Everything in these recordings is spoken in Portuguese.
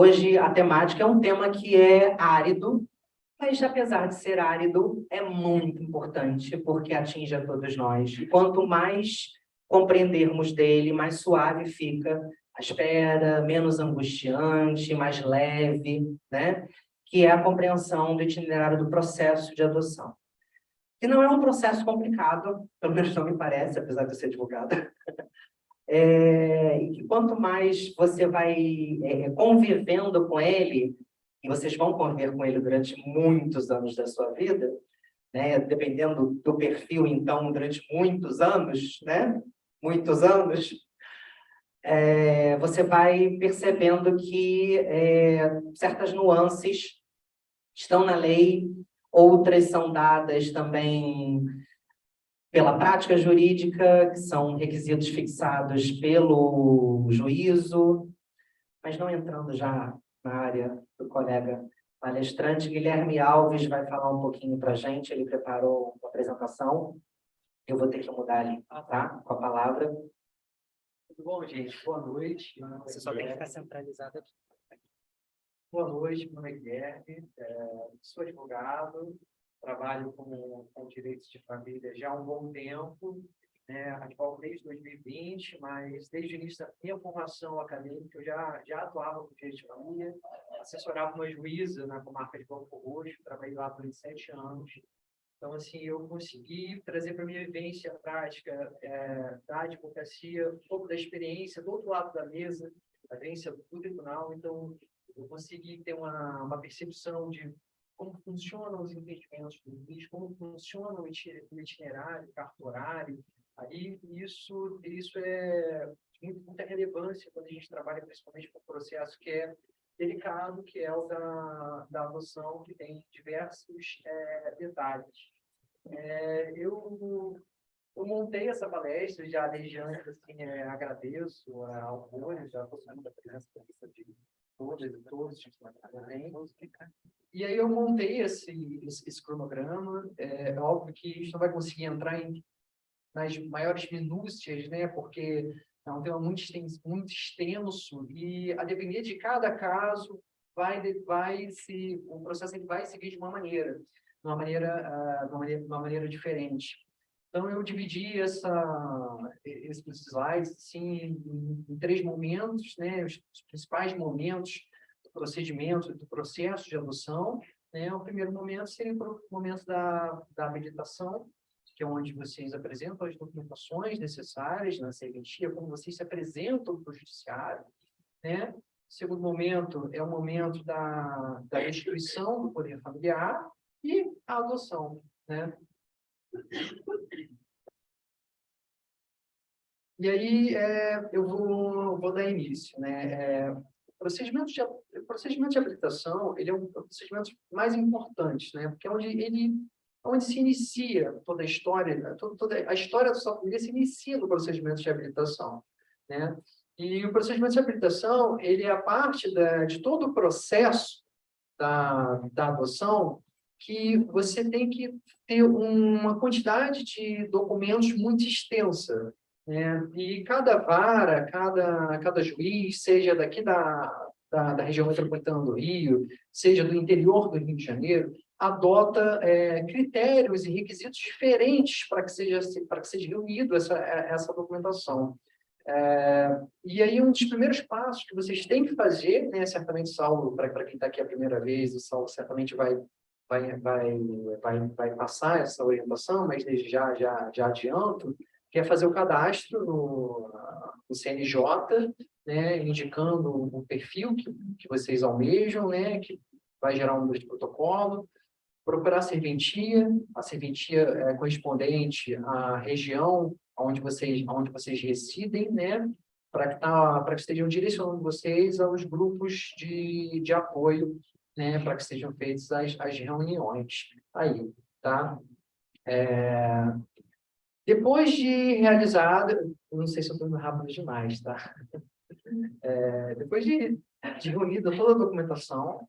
Hoje, a temática é um tema que é árido, mas, apesar de ser árido, é muito importante, porque atinge a todos nós. E quanto mais compreendermos dele, mais suave fica a espera, menos angustiante, mais leve, né? Que é a compreensão do itinerário do processo de adoção. Que não é um processo complicado, pelo menos não me parece, apesar de eu ser advogada. E que quanto mais você vai convivendo com ele, e vocês vão conviver com ele durante muitos anos da sua vida, né? Dependendo do perfil, então, durante muitos anos, né? Muitos anos, você vai percebendo que certas nuances estão na lei, outras são dadas também pela prática jurídica, que são requisitos fixados pelo juízo, mas não entrando já na área do colega palestrante, Guilherme Alves vai falar um pouquinho para a gente, ele preparou uma apresentação, eu vou ter que mudar ali, tá? Com a palavra. Tudo bom, gente? Boa noite. Você só tem que ficar centralizado aqui. Boa noite, meu nome é Guilherme, sou advogado, trabalho com direitos de família já há um bom tempo, né? Advogo desde 2020, mas desde o início da minha formação acadêmica eu já atuava com direito de família, assessorava uma juíza na comarca de Belford Roxo, trabalhei lá por 7 anos. Então, assim, eu consegui trazer para a minha vivência prática da advocacia, um pouco da experiência do outro lado da mesa, da vivência do tribunal. Então, eu consegui ter uma percepção de como funcionam os entendimentos do juiz, como funciona o itinerário, cartorário. Aí, isso é de muita relevância quando a gente trabalha principalmente com um processo que é delicado, que é o da adoção, que tem diversos detalhes. Eu montei essa palestra já desde antes, assim, agradeço ao Mônio, já estou da presença de todas e todos que estão aqui. E aí eu montei esse cronograma. É óbvio que a gente não vai conseguir entrar nas maiores minúcias, né, porque é um tema muito extenso e, a depender de cada caso, o processo ele vai seguir de uma maneira diferente. Então, eu dividi esses slides assim, em 3 momentos, né, os principais momentos do procedimento, do processo de adoção. Né? O primeiro momento seria o momento da habilitação, que é onde vocês apresentam as documentações necessárias na serventia, como vocês se apresentam para o judiciário. Né? O segundo momento é o momento da restituição do poder familiar e a adoção. Né? E aí eu vou dar início. Né? O procedimento de habilitação ele é um procedimento mais importante, né? Porque é onde se inicia toda a história, toda a história da sua família se inicia no procedimento de habilitação. Né? E o procedimento de habilitação ele é a parte de todo o processo da adoção, que você tem que ter uma quantidade de documentos muito extensa. Né? E cada vara, cada juiz, seja daqui da região metropolitana do Rio, seja do interior do Rio de Janeiro, adota critérios e requisitos diferentes para que seja reunido essa documentação. E aí, um dos primeiros passos que vocês têm que fazer, né, certamente, Saulo, para quem está aqui a primeira vez, o Saulo certamente vai passar essa orientação, mas desde já adianto, que é fazer o cadastro no CNJ, né, indicando o perfil que vocês almejam, né, que vai gerar um número de protocolo, procurar a serventia correspondente à região onde vocês residem, né, para que estejam direcionando vocês aos grupos de apoio, né, para que sejam feitas as reuniões aí, tá? Depois de realizada, não sei se eu estou indo rápido demais, tá? Depois de reunida toda a documentação,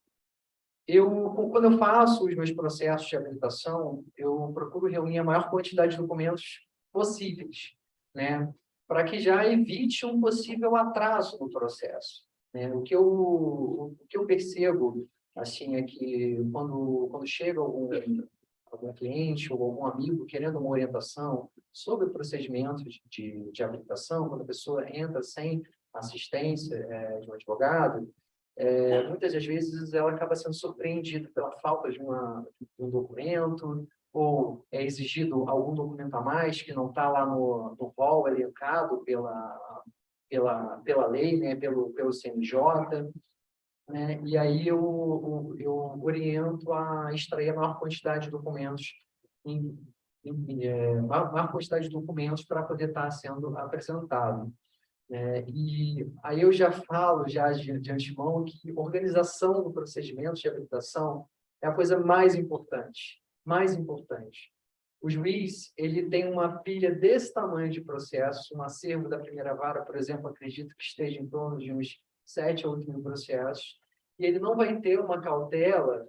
quando eu faço os meus processos de habilitação, eu procuro reunir a maior quantidade de documentos possíveis, né? Para que já evite um possível atraso no processo. né? O que eu percebo, assim, é que quando chega algum cliente ou algum amigo querendo uma orientação sobre procedimentos de habilitação, quando a pessoa entra sem assistência de um advogado, muitas das vezes ela acaba sendo surpreendida pela falta de um documento, ou é exigido algum documento a mais que não está lá no rol elencado pela lei, né, pelo CNJ, né? E aí eu oriento a extrair a maior quantidade de documentos, maior quantidade de documentos para poder estar sendo apresentado. E aí eu já falo, já de antemão, que organização do procedimento de habilitação é a coisa mais importante. Mais importante. O juiz, ele tem uma pilha desse tamanho de processo, um acervo da primeira vara, por exemplo, acredito que esteja em torno de uns 7 ou 8 mil processos, e ele não vai ter uma cautela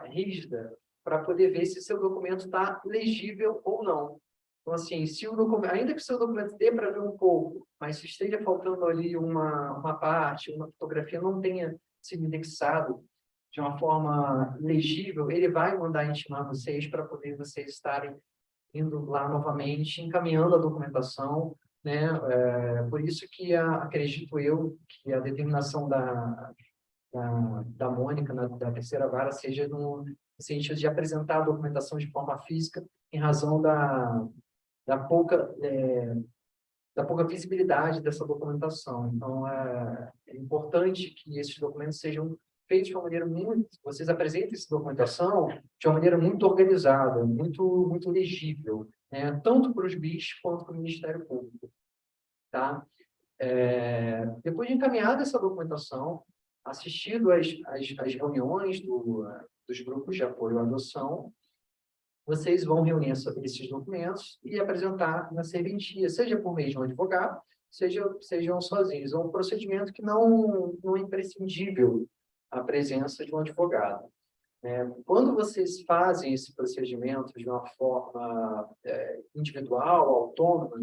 rígida, para poder ver se seu documento está legível ou não. Então, assim, se o documento, ainda que o seu documento dê para ver um pouco, mas se esteja faltando ali uma parte, uma fotografia não tenha sido indexado de uma forma legível, ele vai mandar intimar vocês para poder vocês estarem indo lá novamente, encaminhando a documentação, né? Por isso que acredito eu que a determinação da Mônica, da terceira vara, seja no sentido de apresentar a documentação de forma física, em razão da pouca visibilidade dessa documentação. Então, é importante que esses documentos sejam feitos de uma maneira vocês apresentem essa documentação de uma maneira muito organizada, muito legível, né? Tanto para os BIs quanto para o Ministério Público, tá? Depois de encaminhada essa documentação, assistido às reuniões dos grupos de apoio à adoção, vocês vão reunir esses documentos e apresentar na serventia, seja por meio de um advogado, sejam sozinhos. É um procedimento que não é imprescindível a presença de um advogado. Quando vocês fazem esse procedimento de uma forma individual, autônoma,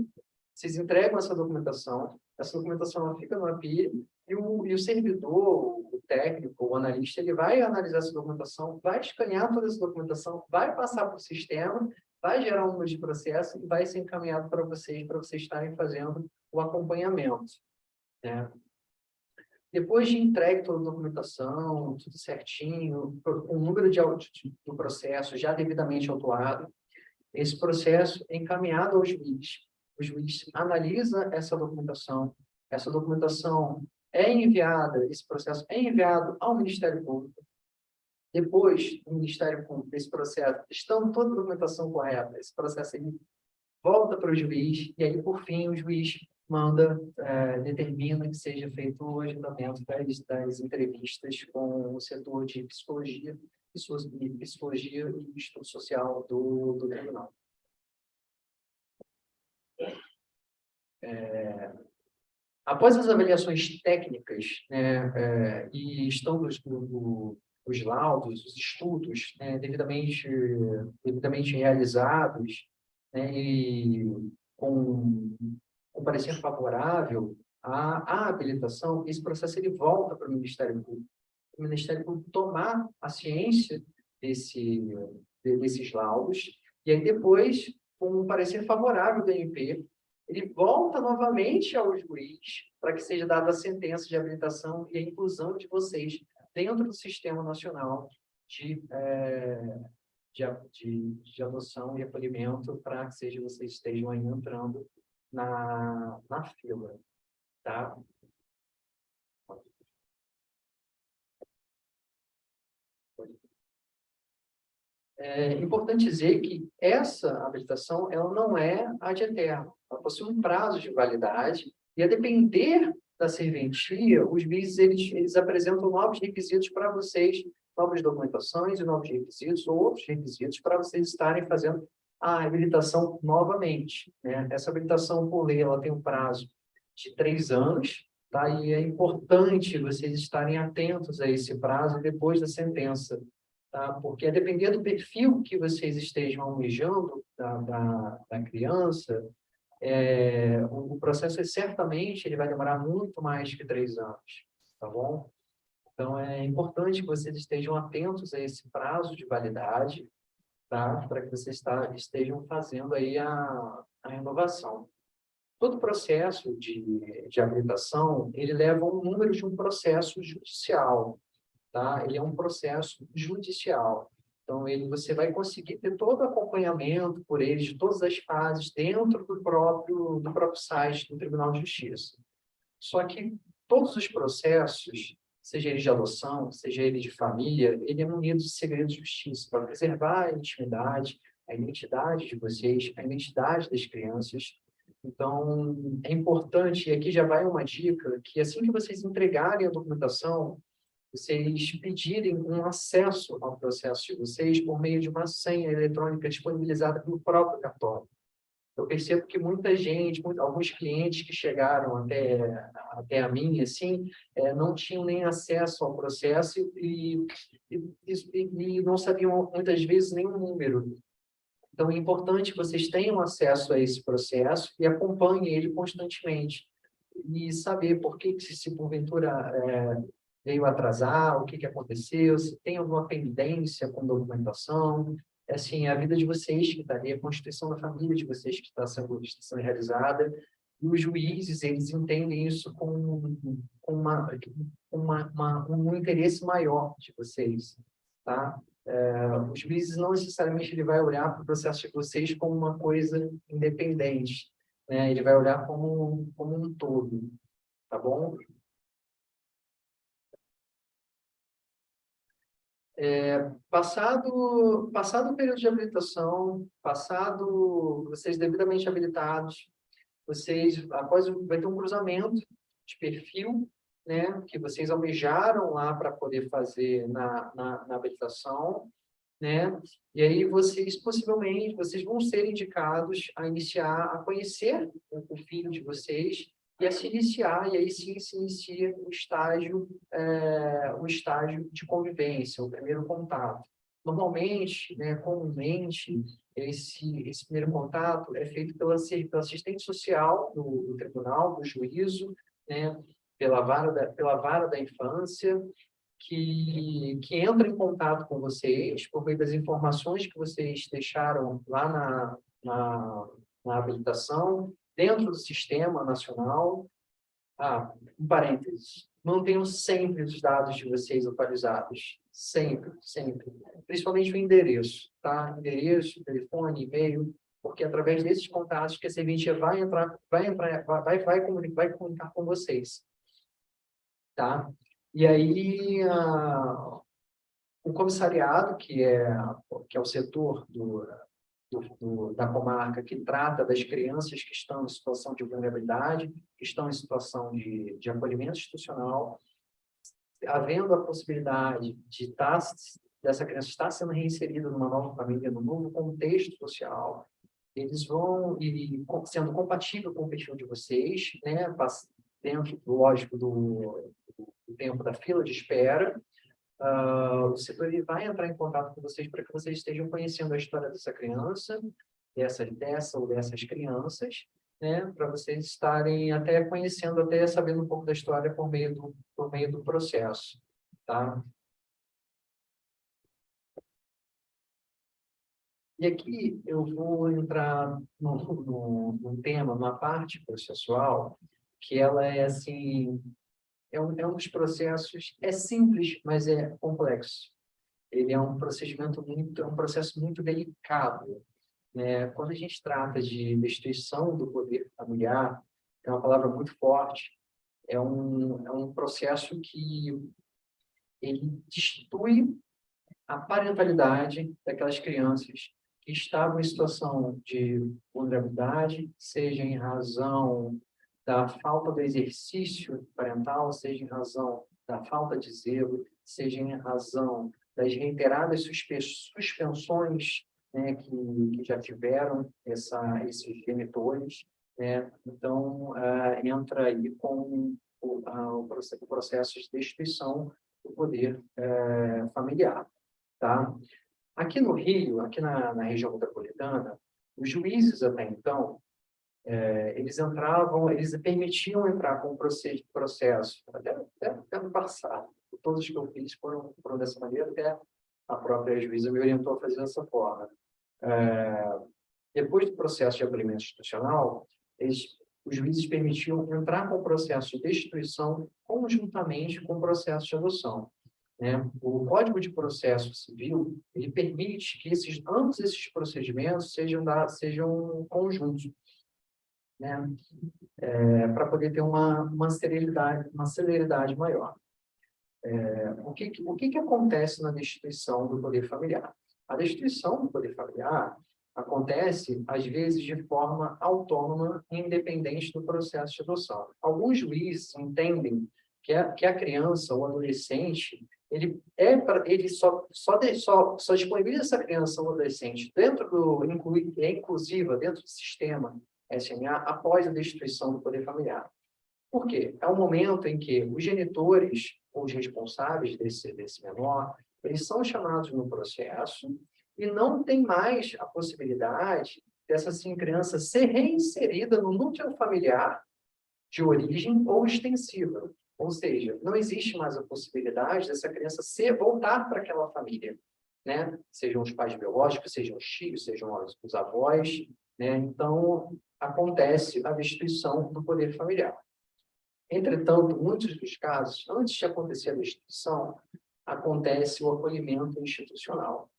vocês entregam essa documentação ela fica no API, e o servidor, o técnico, o analista, ele vai analisar essa documentação, vai escanear toda essa documentação, vai passar para o sistema, vai gerar um número de processo e vai ser encaminhado para vocês estarem fazendo o acompanhamento, né? Depois de entregue toda a documentação, tudo certinho, com o número do processo já devidamente autuado, esse processo é encaminhado ao juiz. O juiz analisa essa documentação é enviada, esse processo é enviado ao Ministério Público. Depois, o Ministério Público, esse processo, estando toda a documentação correta, esse processo ele volta para o juiz, e aí, por fim, o juiz determina que seja feito o agendamento das entrevistas com o setor de psicologia e estudo social do tribunal. Após as avaliações técnicas, né, e estando os laudos, os estudos, né, devidamente realizados, né, e com parecer favorável à habilitação, esse processo ele volta para o Ministério Público. O Ministério Público tomar a ciência desses laudos, e aí depois, com um parecer favorável do MP, ele volta novamente ao juiz para que seja dada a sentença de habilitação e a inclusão de vocês dentro do Sistema Nacional de adoção e acolhimento, para que vocês estejam aí entrando na fila, tá? É importante dizer que essa habilitação ela não é ad eterno, ela possui um prazo de validade e, a depender da serventia, os juízes eles apresentam novos requisitos para vocês, novas documentações e novos requisitos, ou outros requisitos para vocês estarem fazendo a habilitação novamente, né? Essa habilitação, por lei, ela tem um prazo de 3 anos, tá? E é importante vocês estarem atentos a esse prazo depois da sentença, tá? Porque, a depender do perfil que vocês estejam almejando da criança, o processo certamente ele vai demorar muito mais que 3 anos. tá bom? Então, é importante que vocês estejam atentos a esse prazo de validade, tá? Para que vocês estejam fazendo aí a renovação. Todo processo de habilitação, ele leva um número de um processo judicial, tá? Ele é um processo judicial. Então, você vai conseguir ter todo o acompanhamento por eles, de todas as fases, dentro do próprio site do Tribunal de Justiça. Só que todos os processos, seja ele de adoção, seja ele de família, ele é munido de segredo de justiça, para preservar a identidade de vocês, a identidade das crianças. Então, é importante, e aqui já vai uma dica, que assim que vocês entregarem a documentação, vocês pedirem um acesso ao processo de vocês por meio de uma senha eletrônica disponibilizada pelo próprio cartório. Eu percebo que muita gente, alguns clientes que chegaram até a mim, assim, não tinham nem acesso ao processo e não sabiam, muitas vezes, nenhum número. Então, é importante que vocês tenham acesso a esse processo e acompanhem ele constantemente. E saber por que, se porventura veio atrasar, o que, que aconteceu, se tem alguma pendência com documentação. Assim, é a vida de vocês que está ali, a constituição da família de vocês que está sendo realizada. E os juízes, eles entendem isso com um interesse maior de vocês, tá? Os juízes não necessariamente ele vai olhar para o processo de vocês como uma coisa independente, né? Ele vai olhar como um todo, tá bom? Passado o período de habilitação, passado vocês devidamente habilitados, vai ter um cruzamento de perfil, né, que vocês almejaram lá para poder fazer na habilitação, né? E aí possivelmente, vocês vão ser indicados a iniciar, a conhecer o filho de vocês e a se iniciar, e aí sim se inicia o estágio de convivência, o primeiro contato. Normalmente, né, comumente, esse primeiro contato é feito pelo assistente social do tribunal, do juízo, né, pela vara da infância, que entra em contato com vocês por meio das informações que vocês deixaram lá na habilitação, dentro do sistema nacional. Um parênteses. Mantenham sempre os dados de vocês atualizados. Sempre, sempre. Principalmente o endereço, tá? Endereço, telefone, e-mail, porque através desses contatos que a serventia vai comunicar com vocês, tá? E aí, o comissariado, que é o setor da comarca que trata das crianças que estão em situação de vulnerabilidade, que estão em situação de acolhimento institucional, havendo a possibilidade dessa criança estar sendo reinserida numa nova família, num novo contexto social, eles vão, sendo compatível com o perfil de vocês, né, dentro, lógico, do tempo da fila de espera, o setor vai entrar em contato com vocês para que vocês estejam conhecendo a história dessa criança, dessa ou dessas crianças, né, para vocês estarem até conhecendo, até sabendo um pouco da história por meio do processo, tá? E aqui eu vou entrar num tema, numa parte processual, que ela é assim, é um dos processos, é simples, mas é complexo. Ele é um processo muito delicado, né? Quando a gente trata de destruição do poder familiar, é uma palavra muito forte, é um processo que ele destrui a parentalidade daquelas crianças que estavam em situação de vulnerabilidade, seja em razão da falta do exercício parental, seja em razão da falta de zelo, seja em razão das reiteradas suspensões, né, que já tiveram esses genitores, né? Então, entra aí com o processo de destruição do poder familiar, tá? Aqui no Rio, aqui na região metropolitana, os juízes até então, Eles permitiam entrar com o processo, até no passado. Todos os que eu fiz foram dessa maneira, até a própria juíza me orientou a fazer dessa forma. Depois do processo de acolhimento institucional, os juízes permitiam entrar com o processo de destituição conjuntamente com o processo de adoção, né? O Código de Processo Civil, ele permite que ambos esses procedimentos sejam conjuntos, né? Para poder ter uma celeridade maior. O que acontece na destituição do poder familiar? A destituição do poder familiar acontece, às vezes, de forma autônoma e independente do processo de adoção. Alguns juízes entendem que a criança ou adolescente, ele só disponibiliza essa criança ou adolescente inclusiva dentro do sistema SMA após a destituição do poder familiar. Por quê? É um momento em que os genitores ou os responsáveis desse menor, eles são chamados no processo e não tem mais a possibilidade dessa criança ser reinserida no núcleo familiar de origem ou extensiva. Ou seja, não existe mais a possibilidade dessa criança voltar para aquela família, né? Sejam os pais biológicos, sejam os tios, sejam os avós, né? Então, acontece a destituição do poder familiar. Entretanto, muitos dos casos, antes de acontecer a destituição, acontece o acolhimento institucional.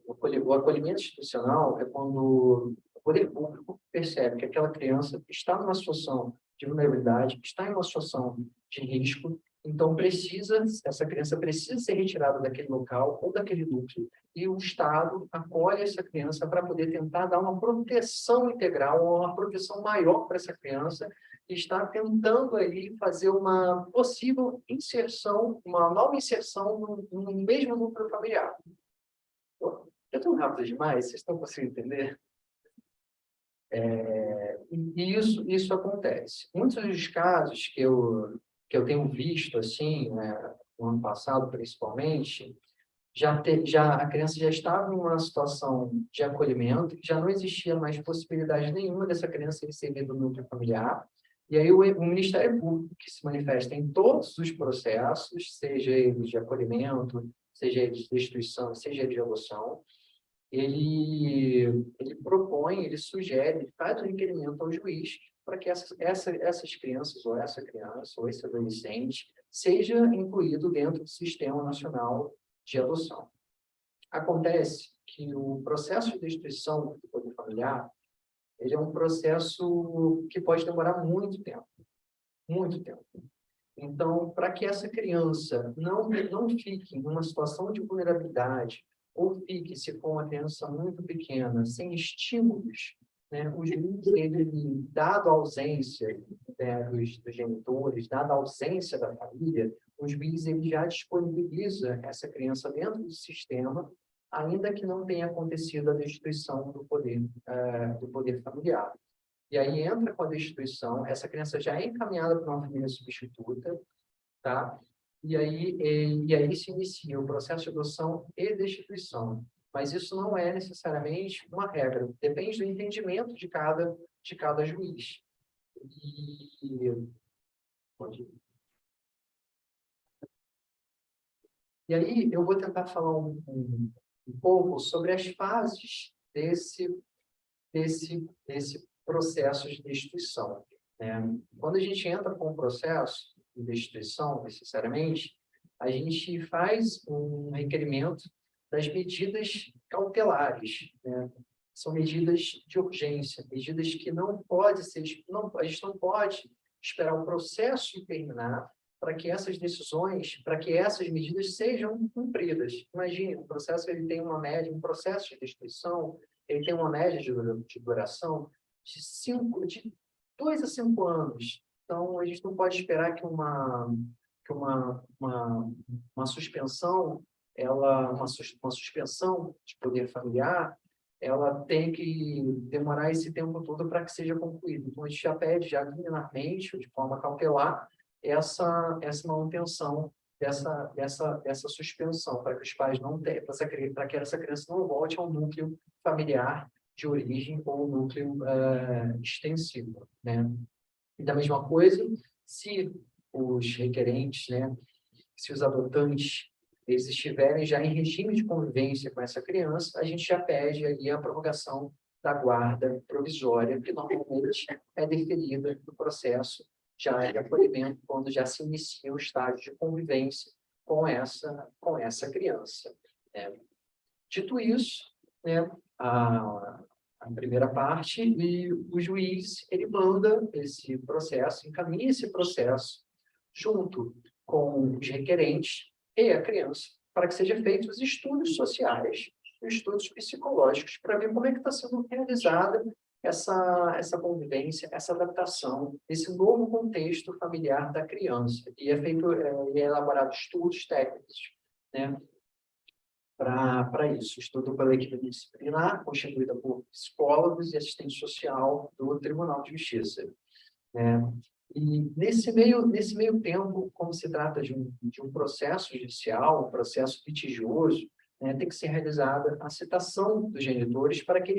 O acolhimento institucional é quando o poder público percebe que aquela criança está numa situação de vulnerabilidade, está em uma situação de risco, então essa criança precisa ser retirada daquele local ou daquele núcleo, e o Estado acolhe essa criança para poder tentar dar uma proteção integral, uma proteção maior para essa criança, e está tentando ali fazer uma possível inserção, uma nova inserção no mesmo núcleo familiar. Eu estou rápido demais? Vocês estão conseguindo entender? E isso acontece. Muitos dos casos que eu tenho visto, assim, né, no ano passado, principalmente, a criança já estava em uma situação de acolhimento, que já não existia mais possibilidade nenhuma dessa criança receber do núcleo familiar, e aí o Ministério Público, que se manifesta em todos os processos, seja eles de acolhimento, seja eles de destituição, seja eles de adoção, ele propõe, ele sugere, ele faz um requerimento ao juiz para que essas crianças, ou essa criança, ou esse adolescente, seja incluído dentro do Sistema Nacional de Adoção. Acontece que o processo de destituição do poder familiar, ele é um processo que pode demorar muito tempo. Muito tempo. Então, para que essa criança não fique em uma situação de vulnerabilidade, ou fique, se for uma criança muito pequena, sem estímulos, né, o juiz, dado a ausência, né, dos genitores, dada a ausência da família, o juiz já disponibiliza essa criança dentro do sistema, ainda que não tenha acontecido a destituição do poder familiar. E aí entra com a destituição, essa criança já é encaminhada para uma família substituta, tá? E aí se inicia o processo de adoção e destituição. Mas isso não é necessariamente uma regra, depende do entendimento de cada juiz. E aí eu vou tentar falar um pouco sobre as fases desse processo de destituição, né? Quando a gente entra com o processo de destituição, necessariamente, a gente faz um requerimento das medidas cautelares, né? São medidas de urgência, medidas que a gente não pode esperar o processo terminar para que essas decisões, para que essas medidas sejam cumpridas. Imagine, o processo tem uma média, um processo de destituição, ele tem uma média de duração de 2 a 5 anos. Então, a gente não pode esperar que uma suspensão, uma suspensão de poder familiar, ela tem que demorar esse tempo todo para que seja concluído. Então, a gente já pede, já liminarmente, de forma cautelar, essa manutenção dessa suspensão, para que os pais não tenham, para que essa criança não volte ao núcleo familiar de origem ou núcleo extensivo, né? E da mesma coisa, se os requerentes, né, se os adotantes, eles estiverem já em regime de convivência com essa criança, a gente já pede ali a prorrogação da guarda provisória, que normalmente é deferida no processo já de acolhimento, quando já se inicia o estágio de convivência com essa criança, né? Dito isso, né, a primeira parte, e o juiz, ele manda esse processo, encaminha esse processo junto com os requerentes e a criança, para que sejam feitos os estudos sociais, os estudos psicológicos, para ver como é que está sendo realizada essa convivência, essa adaptação, esse novo contexto familiar da criança. E é elaborado estudos técnicos, né, para isso. Estudo pela equipe disciplinar, constituída por psicólogos e assistente social do Tribunal de Justiça, né? E nesse meio tempo, como se trata de um processo judicial, um processo litigioso, né, tem que ser realizada a citação dos genitores para que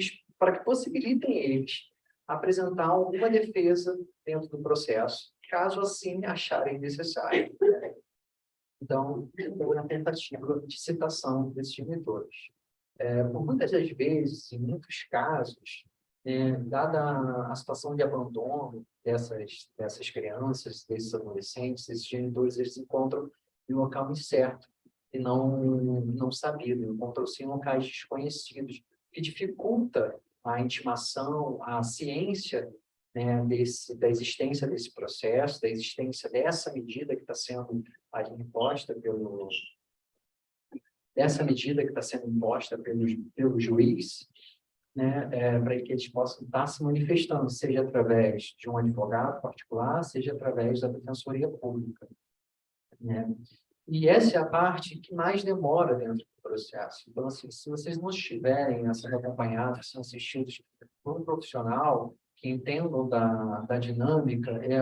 possibilitem eles apresentar alguma defesa dentro do processo, caso assim acharem necessário. Então, foi uma tentativa de citação desses genitores. Por muitas das vezes, em muitos casos, dada a situação de abandono dessas crianças, desses adolescentes, esses genitores, eles se encontram em um local incerto e não sabido, encontram-se em locais desconhecidos, que dificulta a intimação, a ciência, né, da existência desse processo, da existência dessa medida que está sendo imposta pelo juiz, né, para que eles possam estar se manifestando, seja através de um advogado particular, seja através da defensoria pública, né? E essa é a parte que mais demora dentro do processo. Então, assim, se vocês não estiverem sendo acompanhados, sendo assistidos por um profissional que entendam da dinâmica, é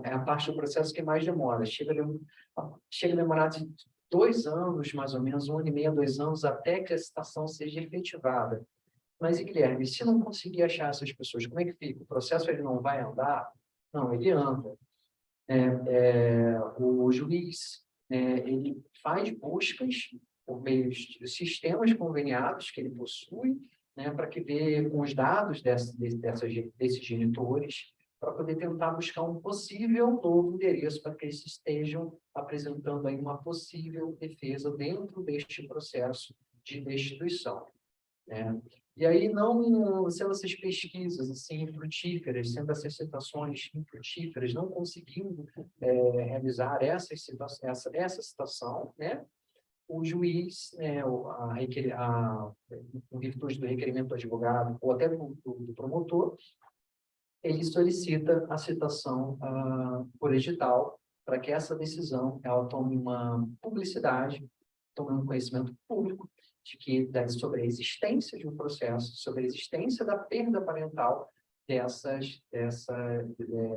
a parte do processo que mais demora. Chega a demorar de 2 anos, mais ou menos, 1 ano e meio, 2 anos, até que a citação seja efetivada. Mas, e, Guilherme, se não conseguir achar essas pessoas, como é que fica? O processo ele não vai andar? Não, ele anda. O juiz, ele faz buscas por meio de sistemas conveniados que ele possui, né, para que vê com os dados desses genitores, para poder tentar buscar um possível novo endereço para que eles estejam apresentando aí uma possível defesa dentro deste processo de destituição, né? E aí, não sendo essas pesquisas assim, infrutíferas, sendo essas citações infrutíferas, não conseguindo realizar essa citação, né? O juiz, né, em virtude do requerimento do advogado ou até do promotor, ele solicita a citação por edital para que essa decisão ela tome uma publicidade, tome um conhecimento público sobre a existência de um processo, sobre a existência da perda parental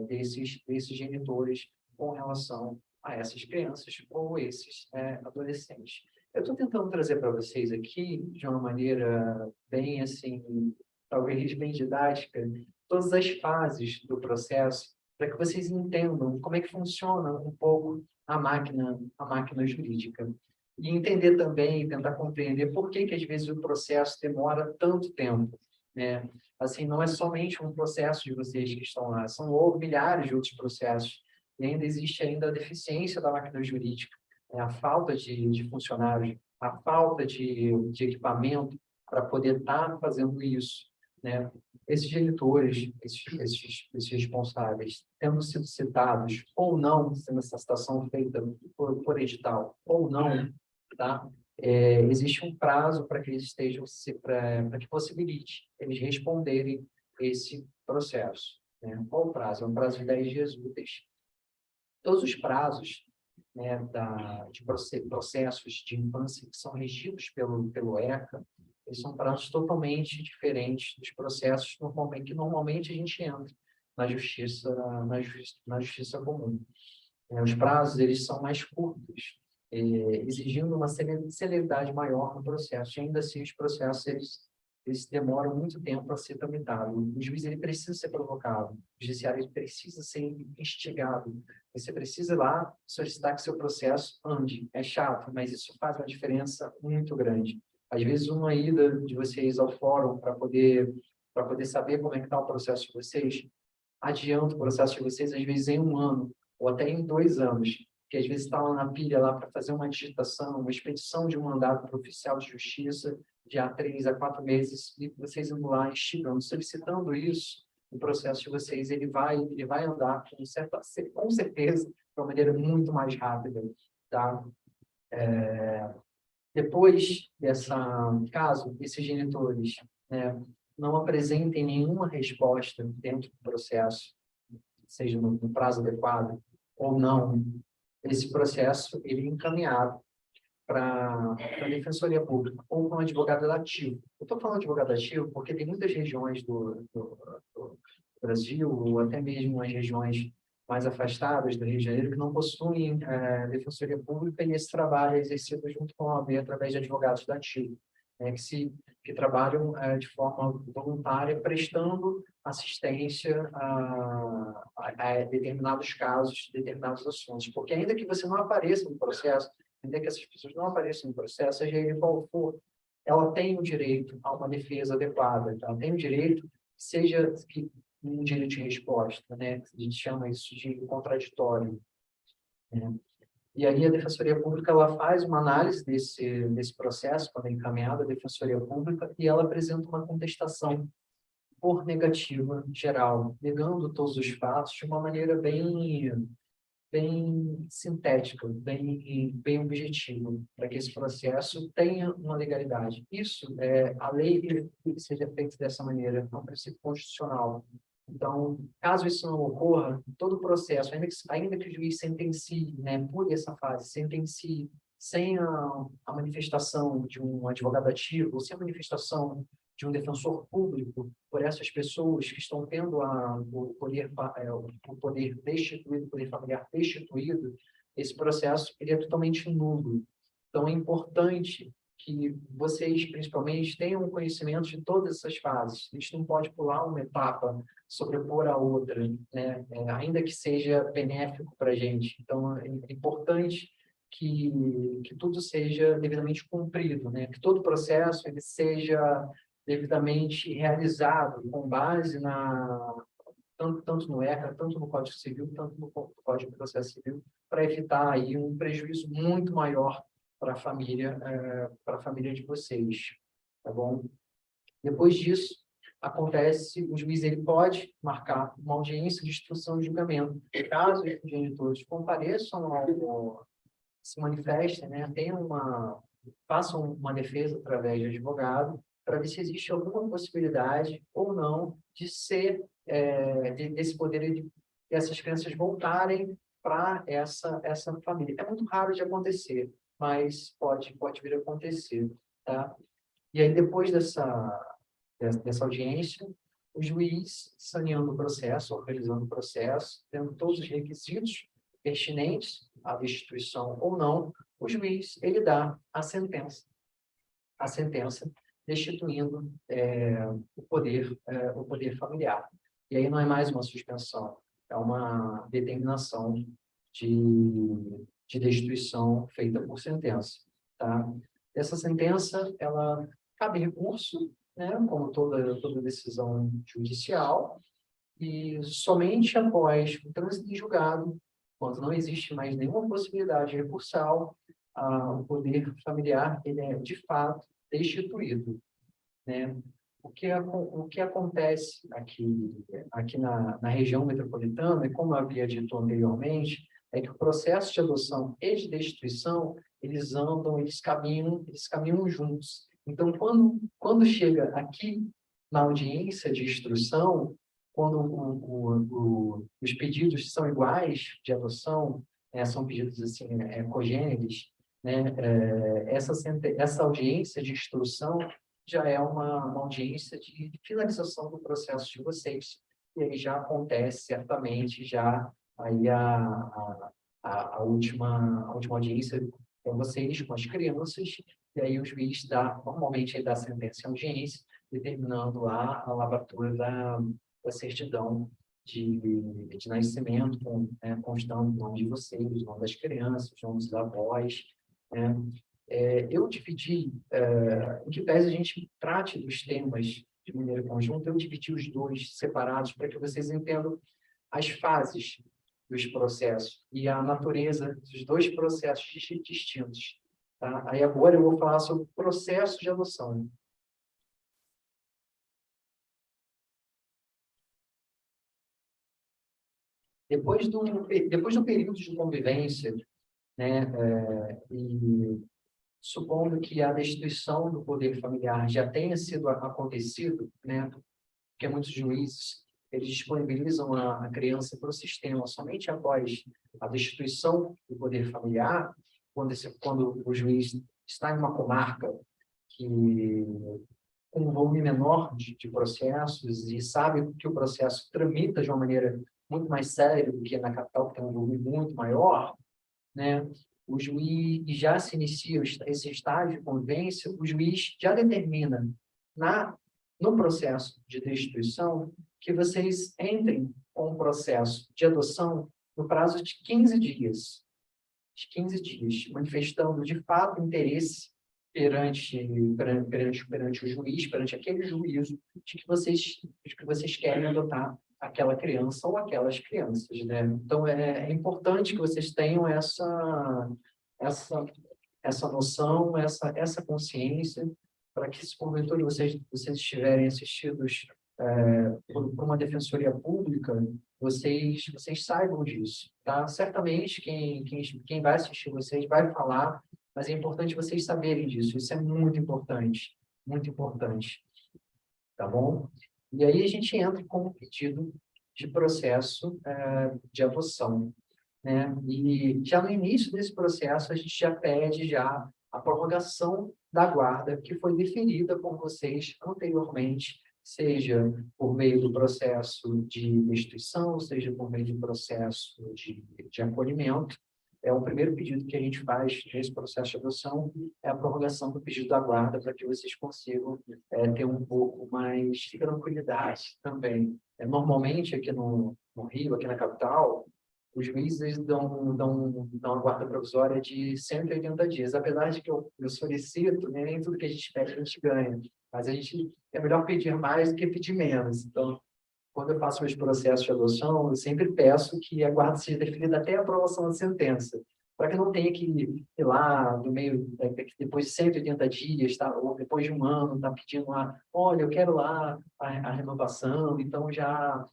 desses genitores com relação a essas crianças ou esses adolescentes. Eu estou tentando trazer para vocês aqui, de uma maneira bem assim, talvez bem didática, todas as fases do processo, para que vocês entendam como é que funciona um pouco a máquina jurídica. E entender também, tentar compreender por que às vezes o processo demora tanto tempo, né? Assim, não é somente um processo de vocês que estão lá, são milhares de outros processos. E ainda existe ainda a deficiência da máquina jurídica, né? A falta de funcionários, a falta de equipamento para poder estar fazendo isso, né? Esses genitores, esses responsáveis, tendo sido citados ou não, sendo essa citação feita por edital ou não, tá? Existe um prazo para que eles estejam, para que possibilite eles responderem esse processo, né? Qual o prazo? É um prazo de 10 dias úteis. Todos os prazos, né, de processos de infância que são regidos pelo ECA, eles são prazos totalmente diferentes dos processos que normalmente a gente entra na justiça comum. Os prazos eles são mais curtos, exigindo uma celeridade maior no processo. E ainda assim, os processos eles demoram muito tempo para ser tramitado. O juiz ele precisa ser provocado, o judiciário ele precisa ser instigado. Você precisa ir lá solicitar que seu processo ande. É chato, mas isso faz uma diferença muito grande. Às vezes, uma ida de vocês ao fórum para poder saber como é que está o processo de vocês, adianta o processo de vocês, às vezes, em 1 ano, ou até em 2 anos, que às vezes está lá na pilha lá para fazer uma digitação, uma expedição de um mandado para o oficial de justiça, de há 3 a 4 meses, e vocês indo lá instigando, solicitando isso, o processo de vocês ele vai andar com certeza de uma maneira muito mais rápida, tá? Depois dessa caso, esses genitores, né, não apresentem nenhuma resposta dentro do processo, seja no prazo adequado ou não, esse processo ele é encaminhado para a Defensoria Pública ou para um advogado ativo. Eu estou falando de advogado ativo porque tem muitas regiões do Brasil, ou até mesmo as regiões mais afastadas do Rio de Janeiro, que não possuem Defensoria Pública, e esse trabalho é exercido junto com a OAB através de advogados da ativo, né, que trabalham de forma voluntária, prestando assistência a determinados casos, determinados assuntos. Porque ainda que você não apareça no processo, ainda que essas pessoas não apareçam no processo, seja ele qual for, ela tem o direito a uma defesa adequada, ela tem o direito, seja que um direito de resposta, né? A gente chama isso de contraditório, né? E aí a Defensoria Pública ela faz uma análise desse processo, quando é encaminhado à Defensoria Pública, e ela apresenta uma contestação por negativa geral, negando todos os fatos de uma maneira bem sintética, bem objetiva, para que esse processo tenha uma legalidade. Isso, a lei que seja feita dessa maneira, é um princípio constitucional. Então, caso isso não ocorra, todo o processo, ainda que o juiz sentencie, né, por essa fase, sentencie sem a manifestação de um advogado ativo, ou sem a manifestação de um defensor público por essas pessoas que estão tendo o poder destituído, o poder familiar destituído, esse processo ele é totalmente nulo. Então, é importante que vocês, principalmente, tenham conhecimento de todas essas fases. A gente não pode pular uma etapa, sobrepor a outra, né? Ainda que seja benéfico para a gente. Então, é importante que tudo seja devidamente cumprido, né? Que todo o processo ele seja devidamente realizado com base tanto no ECA, tanto no Código Civil, tanto no Código de Processo Civil, para evitar aí um prejuízo muito maior para a família de vocês, tá bom? Depois disso, o juiz ele pode marcar uma audiência de instrução de julgamento. Caso os genitores compareçam se manifestem, né, façam uma defesa através de advogado, para ver se existe alguma possibilidade ou não de desse poder dessas crianças voltarem para essa família. É muito raro de acontecer, mas pode vir a acontecer, tá? E aí, depois dessa audiência, o juiz, saneando o processo, organizando o processo, tendo todos os requisitos pertinentes à destituição ou não, o juiz ele dá a sentença destituindo o poder familiar. E aí não é mais uma suspensão, é uma determinação de destituição feita por sentença, tá? Essa sentença, ela cabe recurso, né, como toda decisão judicial, e somente após o trânsito em julgado, quando não existe mais nenhuma possibilidade recursal, o poder familiar ele é, de fato, destituído, né? O que acontece aqui na região metropolitana, e como eu havia dito anteriormente, é que o processo de adoção e de destituição, eles caminham juntos. Então, quando chega aqui na audiência de instrução, quando os pedidos são iguais de adoção, são pedidos assim, cogêneres, né, essa audiência de instrução já é uma audiência de finalização do processo de vocês. E aí já acontece, certamente, já aí a última audiência com vocês, com as crianças, e aí o juiz normalmente ele dá sentença em audiência, determinando lá a lavratura da certidão de nascimento, constando o nome de vocês, o nome das crianças, os nomes dos avós, né? Eu dividi, em que pese a gente trate dos temas de maneira conjunta, eu dividi os dois separados para que vocês entendam as fases dos processos e a natureza dos dois processos distintos. Tá? Aí agora eu vou falar sobre o processo de adoção. Depois do período de convivência, né, e supondo que a destituição do poder familiar já tenha sido acontecido, né, porque muitos juízes eles disponibilizam a criança para o sistema somente após a destituição do poder familiar, quando o juiz está em uma comarca que com um volume menor de processos e sabe que o processo tramita de uma maneira muito mais séria do que na capital, que tem um volume muito maior, né? O juiz já se inicia esse estágio de convivência, o juiz já determina no processo de destituição que vocês entrem com o processo de adoção no prazo de 15 dias. De 15 dias, manifestando de fato interesse perante o juiz, perante aquele juízo de que vocês querem adotar aquela criança ou aquelas crianças, né? Então, é importante que vocês tenham essa noção, essa consciência, para que, se porventura vocês estiverem assistidos por uma defensoria pública, vocês saibam disso, tá? Certamente, quem vai assistir vocês vai falar, mas é importante vocês saberem disso. Isso é muito importante, tá bom? E aí a gente entra com o pedido de processo de adoção, né? E já no início desse processo, a gente já pede a prorrogação da guarda que foi deferida por vocês anteriormente, seja por meio do processo de destituição, seja por meio do processo de acolhimento. O primeiro pedido que a gente faz nesse processo de adoção é a prorrogação do pedido da guarda, para que vocês consigam ter um pouco mais de tranquilidade também. Normalmente, aqui no Rio, aqui na capital, os juízes dão uma guarda provisória de 180 dias. Apesar de que eu solicito, né, nem tudo que a gente pede a gente ganha. Mas é melhor pedir mais do que pedir menos. Então, quando eu faço meus processos de adoção, eu sempre peço que a guarda seja definida até a aprovação da sentença, para que não tenha que ir lá, no meio, depois de 180 dias, tá, ou depois de um ano, tá pedindo lá, olha, eu quero lá a renovação, então já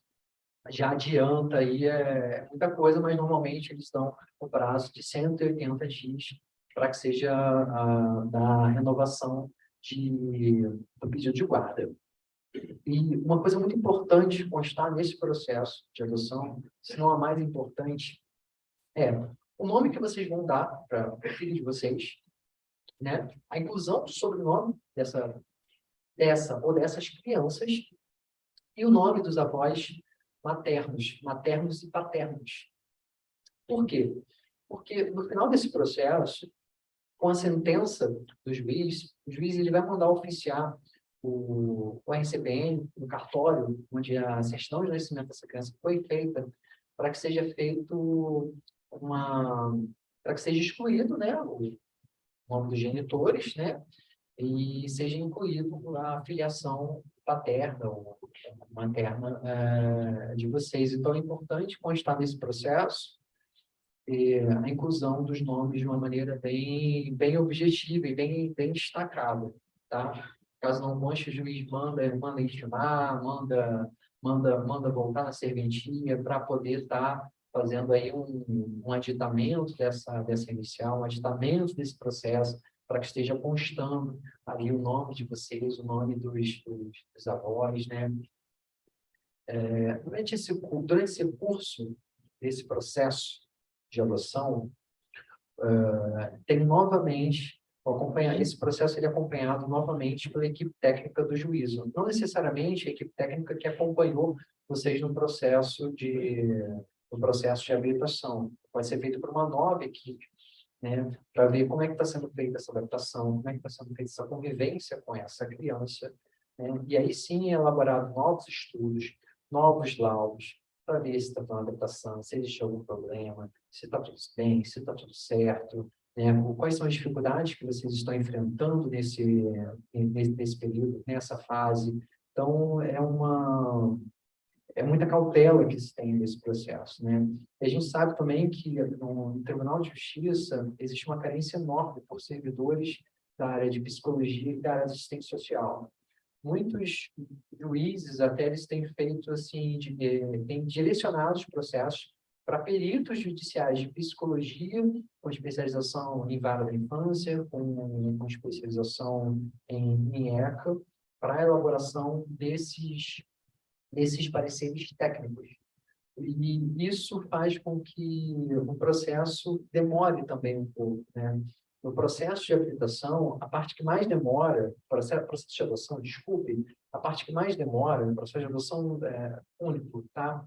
adianta aí muita coisa, mas normalmente eles dão o prazo de 180 dias para que seja da renovação do pedido de guarda. E uma coisa muito importante constar nesse processo de adoção, se não a mais importante, é o nome que vocês vão dar para o filho de vocês, né? A inclusão do sobrenome dessa ou dessas crianças e o nome dos avós maternos e paternos. Por quê? Porque no final desse processo, com a sentença do juiz, o juiz ele vai mandar oficiar o RCBN, no cartório, onde a certidão de nascimento dessa criança foi feita, para que seja para que seja excluído, né, o nome dos genitores, né, e seja incluído a filiação paterna ou materna de vocês. Então, é importante constar nesse processo a inclusão dos nomes de uma maneira bem objetiva e bem destacada, tá? Caso não conste, o juiz manda intimar, manda voltar na serventia para poder estar fazendo aí um aditamento dessa inicial, um aditamento desse processo, para que esteja constando ali o nome de vocês, o nome dos avós, né? Durante esse curso, desse processo de adoção, tem novamente, esse processo ele é acompanhado novamente pela equipe técnica do juízo. Não necessariamente a equipe técnica que acompanhou vocês no processo de habilitação. Pode ser feito por uma nova equipe, né, para ver como é que está sendo feita essa adaptação, como é que está sendo feita essa convivência com essa criança, né? E aí sim é elaborado novos estudos, novos laudos, para ver se está tendo adaptação, se existe algum problema, se está tudo bem, se está tudo certo, né? Quais são as dificuldades que vocês estão enfrentando nesse período, nessa fase. Então, é muita cautela que se tem nesse processo, né? E a gente sabe também que no Tribunal de Justiça existe uma carência enorme por servidores da área de psicologia e da área de assistência social. Muitos juízes até eles têm feito assim, têm direcionado os processos para peritos judiciais de psicologia, com especialização em vara da infância, com especialização em ECA, para a elaboração desses pareceres técnicos. E isso faz com que o processo demore também um pouco, né? No processo de habilitação, a parte que mais demora, processo de adoção, desculpe, a parte que mais demora no processo de adoção único, tá?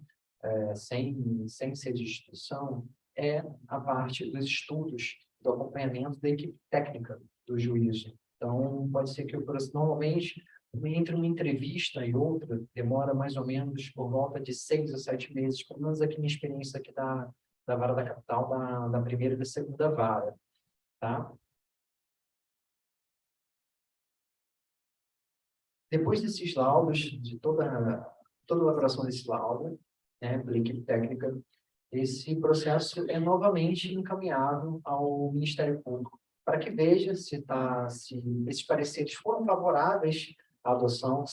Sem ser de instituição, é a parte dos estudos, do acompanhamento da equipe técnica do juízo. Então, pode ser que o processo, normalmente, entre uma entrevista e outra, demora mais ou menos por volta de 6 a 7 meses, pelo menos aqui minha experiência aqui da vara da capital, da primeira e da segunda vara, tá? Depois desses laudos, de toda a elaboração desse laudo, né, pela equipe técnica, esse processo é novamente encaminhado ao Ministério Público, para que veja se esses pareceres foram favoráveis à adoção,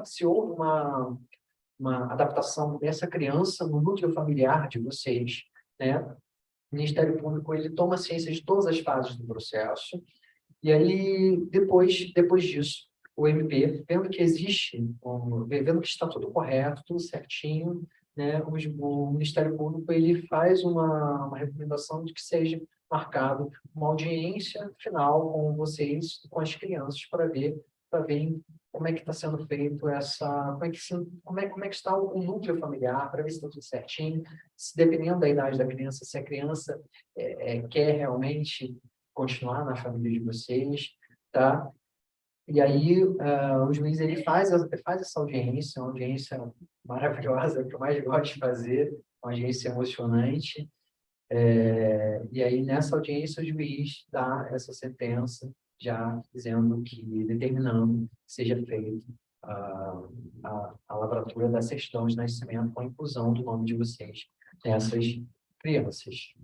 se houve uma adaptação dessa criança no núcleo familiar de vocês, né? O Ministério Público ele toma ciência de todas as fases do processo, e aí, depois disso, o MP, vendo que existe, vendo que está tudo correto, tudo certinho, né, o Ministério Público ele faz uma recomendação de que seja marcado uma audiência final com vocês, com as crianças, para ver como é que está sendo feito como é que está o núcleo familiar, para ver se está tudo certinho, se dependendo da idade da criança, se a criança quer realmente continuar na família de vocês, tá? E aí, o juiz ele faz essa audiência, uma audiência maravilhosa, que eu mais gosto de fazer, uma audiência emocionante. E aí, nessa audiência, o juiz dá essa sentença, já dizendo determinando que seja feita a lavratura da certidão de nascimento com a inclusão do nome de vocês nessas crianças.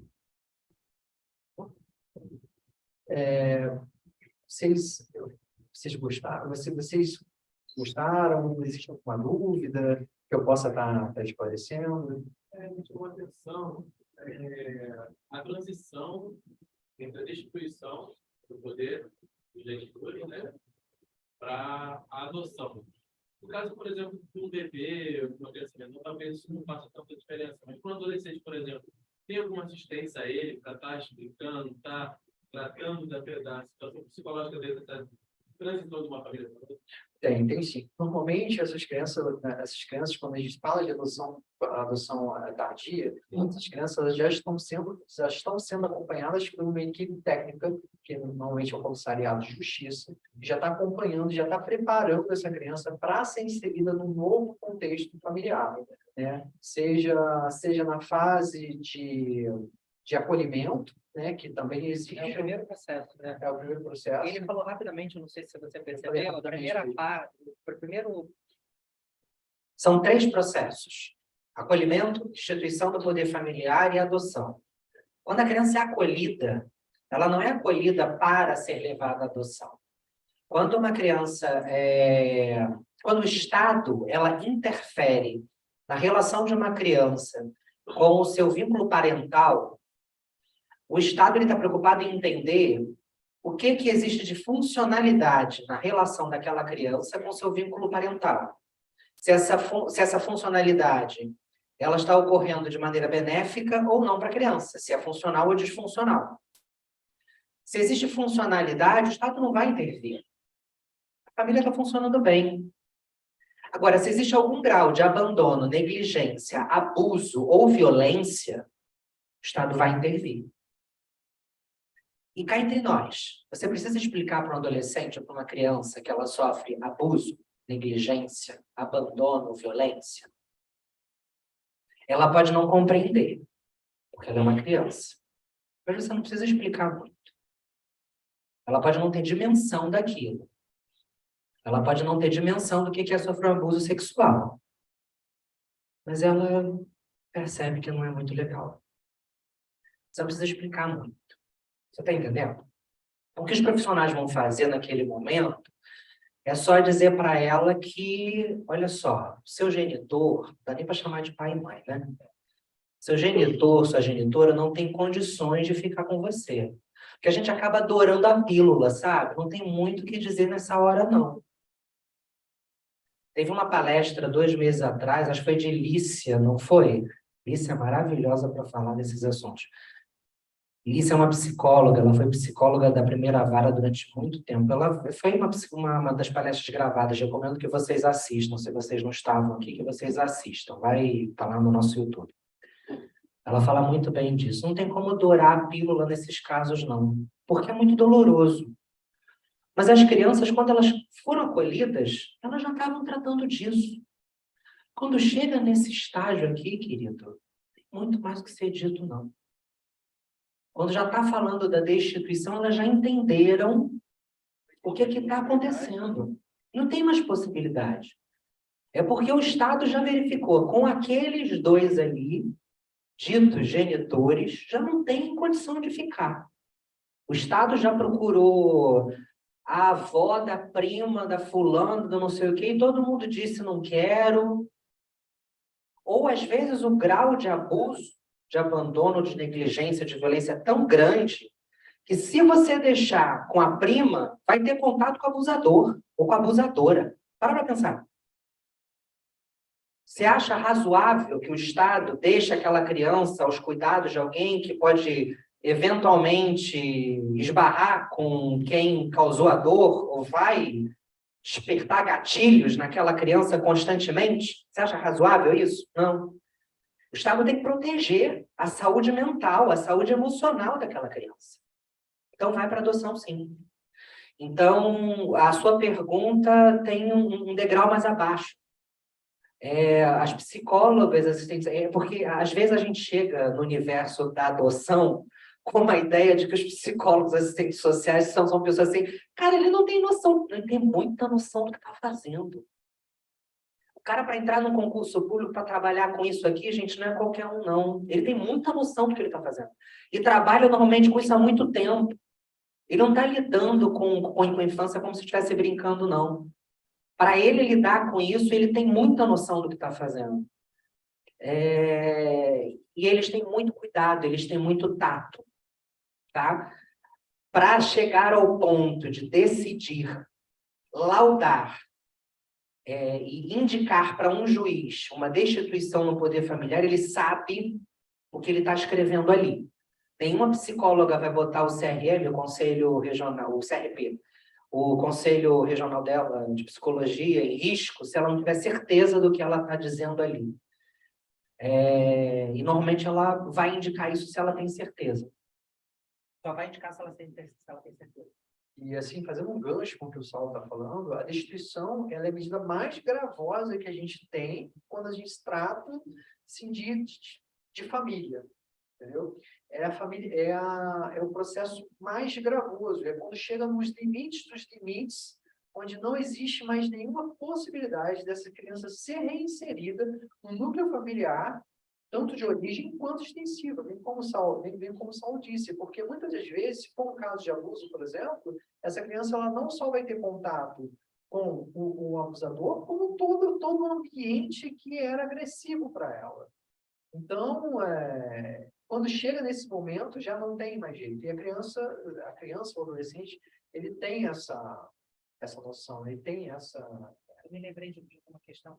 Vocês gostaram? Vocês gostaram? Existe alguma dúvida que eu possa estar esclarecendo? Me chamou a atenção a transição entre a destituição do poder dos legisladores, né, para a adoção. No caso, por exemplo, de um bebê, uma criança menor, talvez isso não faça tanta diferença, mas para um adolescente, por exemplo, tem alguma assistência a ele para estar explicando, estar tratando da situação psicológica dele, dessa transição de uma família para outra? Tem sim. Normalmente, essas crianças, quando a gente fala de adoção tardia, essas crianças já estão sendo acompanhadas por uma equipe técnica, que normalmente é o comissariado de justiça, que já está acompanhando, já está preparando essa criança para ser inserida num novo contexto familiar, né? Seja na fase de acolhimento, né, que também existe. É o primeiro processo, né? É o primeiro processo. Ele falou rapidamente, não sei se você percebeu, a primeira parte, são 3 processos: acolhimento, instituição do poder familiar e adoção. Quando a criança é acolhida, ela não é acolhida para ser levada à adoção. Quando uma criança quando o Estado ela interfere na relação de uma criança com o seu vínculo parental, o Estado está preocupado em entender o que existe de funcionalidade na relação daquela criança com o seu vínculo parental. Se essa funcionalidade ela está ocorrendo de maneira benéfica ou não para a criança, se é funcional ou disfuncional. Se existe funcionalidade, o Estado não vai intervir. A família está funcionando bem. Agora, se existe algum grau de abandono, negligência, abuso ou violência, o Estado vai intervir. E cá entre nós, você precisa explicar para um adolescente ou para uma criança que ela sofre abuso, negligência, abandono, violência, ela pode não compreender, porque ela é uma criança. Mas você não precisa explicar muito. Ela pode não ter dimensão daquilo. Ela pode não ter dimensão do que é sofrer um abuso sexual. Mas ela percebe que não é muito legal. Você não precisa explicar muito. Você está entendendo? O que os profissionais vão fazer naquele momento é só dizer para ela que, olha só, seu genitor, não dá nem para chamar de pai e mãe, né? Seu genitor, sua genitora não tem condições de ficar com você. Porque a gente acaba adorando a pílula, sabe? Não tem muito o que dizer nessa hora, não. Teve uma palestra 2 meses atrás, acho que foi de Lícia, não foi? Lícia é maravilhosa para falar desses assuntos. Lícia é uma psicóloga, ela foi psicóloga da primeira vara durante muito tempo. Ela foi uma das palestras gravadas, recomendo que vocês assistam, se vocês não estavam aqui, que vocês assistam. Vai estar lá no nosso YouTube. Ela fala muito bem disso. Não tem como dourar a pílula nesses casos, não, porque é muito doloroso. Mas as crianças, quando elas foram acolhidas, elas já estavam tratando disso. Quando chega nesse estágio aqui, querido, tem muito mais o que ser dito, não. Quando já está falando da destituição, elas já entenderam o que está acontecendo. Não tem mais possibilidade. É porque o Estado já verificou, com aqueles 2 ali, ditos genitores, já não tem condição de ficar. O Estado já procurou a avó da prima, da fulana, do não sei o quê, e todo mundo disse não quero. Ou, às vezes, o grau de abuso, de abandono, de negligência, de violência é tão grande que se você deixar com a prima, vai ter contato com o abusador ou com a abusadora. Para pensar. Você acha razoável que o Estado deixe aquela criança aos cuidados de alguém que pode eventualmente esbarrar com quem causou a dor ou vai despertar gatilhos naquela criança constantemente? Você acha razoável isso? Não. O Estado tem que proteger a saúde mental, a saúde emocional daquela criança. Então, vai para adoção, sim. Então, a sua pergunta tem um degrau mais abaixo. As psicólogas, assistentes, porque às vezes a gente chega no universo da adoção com uma ideia de que os psicólogos, assistentes sociais são pessoas assim, cara, ele não tem noção, ele tem muita noção do que está fazendo. O cara, para entrar num concurso público, para trabalhar com isso aqui, gente, não é qualquer um, não. Ele tem muita noção do que ele está fazendo. E trabalha normalmente com isso há muito tempo. Ele não está lidando com a infância como se estivesse brincando, não. Para ele lidar com isso, ele tem muita noção do que está fazendo. E eles têm muito cuidado, eles têm muito tato. Tá? Para chegar ao ponto de decidir, laudar e indicar para um juiz uma destituição no poder familiar, ele sabe o que ele está escrevendo ali. Nenhuma psicóloga vai botar o CRM, o Conselho Regional, o CRP, o Conselho Regional dela de Psicologia em risco, se ela não tiver certeza do que ela está dizendo ali. E normalmente ela vai indicar isso se ela tem certeza. Só vai indicar se ela tem certeza. E assim, fazendo um gancho com o que o Saulo está falando, a destituição ela é a medida mais gravosa que a gente tem quando a gente trata assim, de família. Entendeu? É o processo mais gravoso, é quando chega nos limites dos limites, onde não existe mais nenhuma possibilidade dessa criança ser reinserida no núcleo familiar, tanto de origem quanto extensiva, bem como o Saulo disse, porque muitas das vezes, se for um caso de abuso, por exemplo, essa criança ela não só vai ter contato com o abusador, como todo o ambiente que era agressivo para ela. Então, quando chega nesse momento, já não tem mais jeito. E a criança, o adolescente, ele tem essa noção, ele tem essa... Eu me lembrei de uma questão.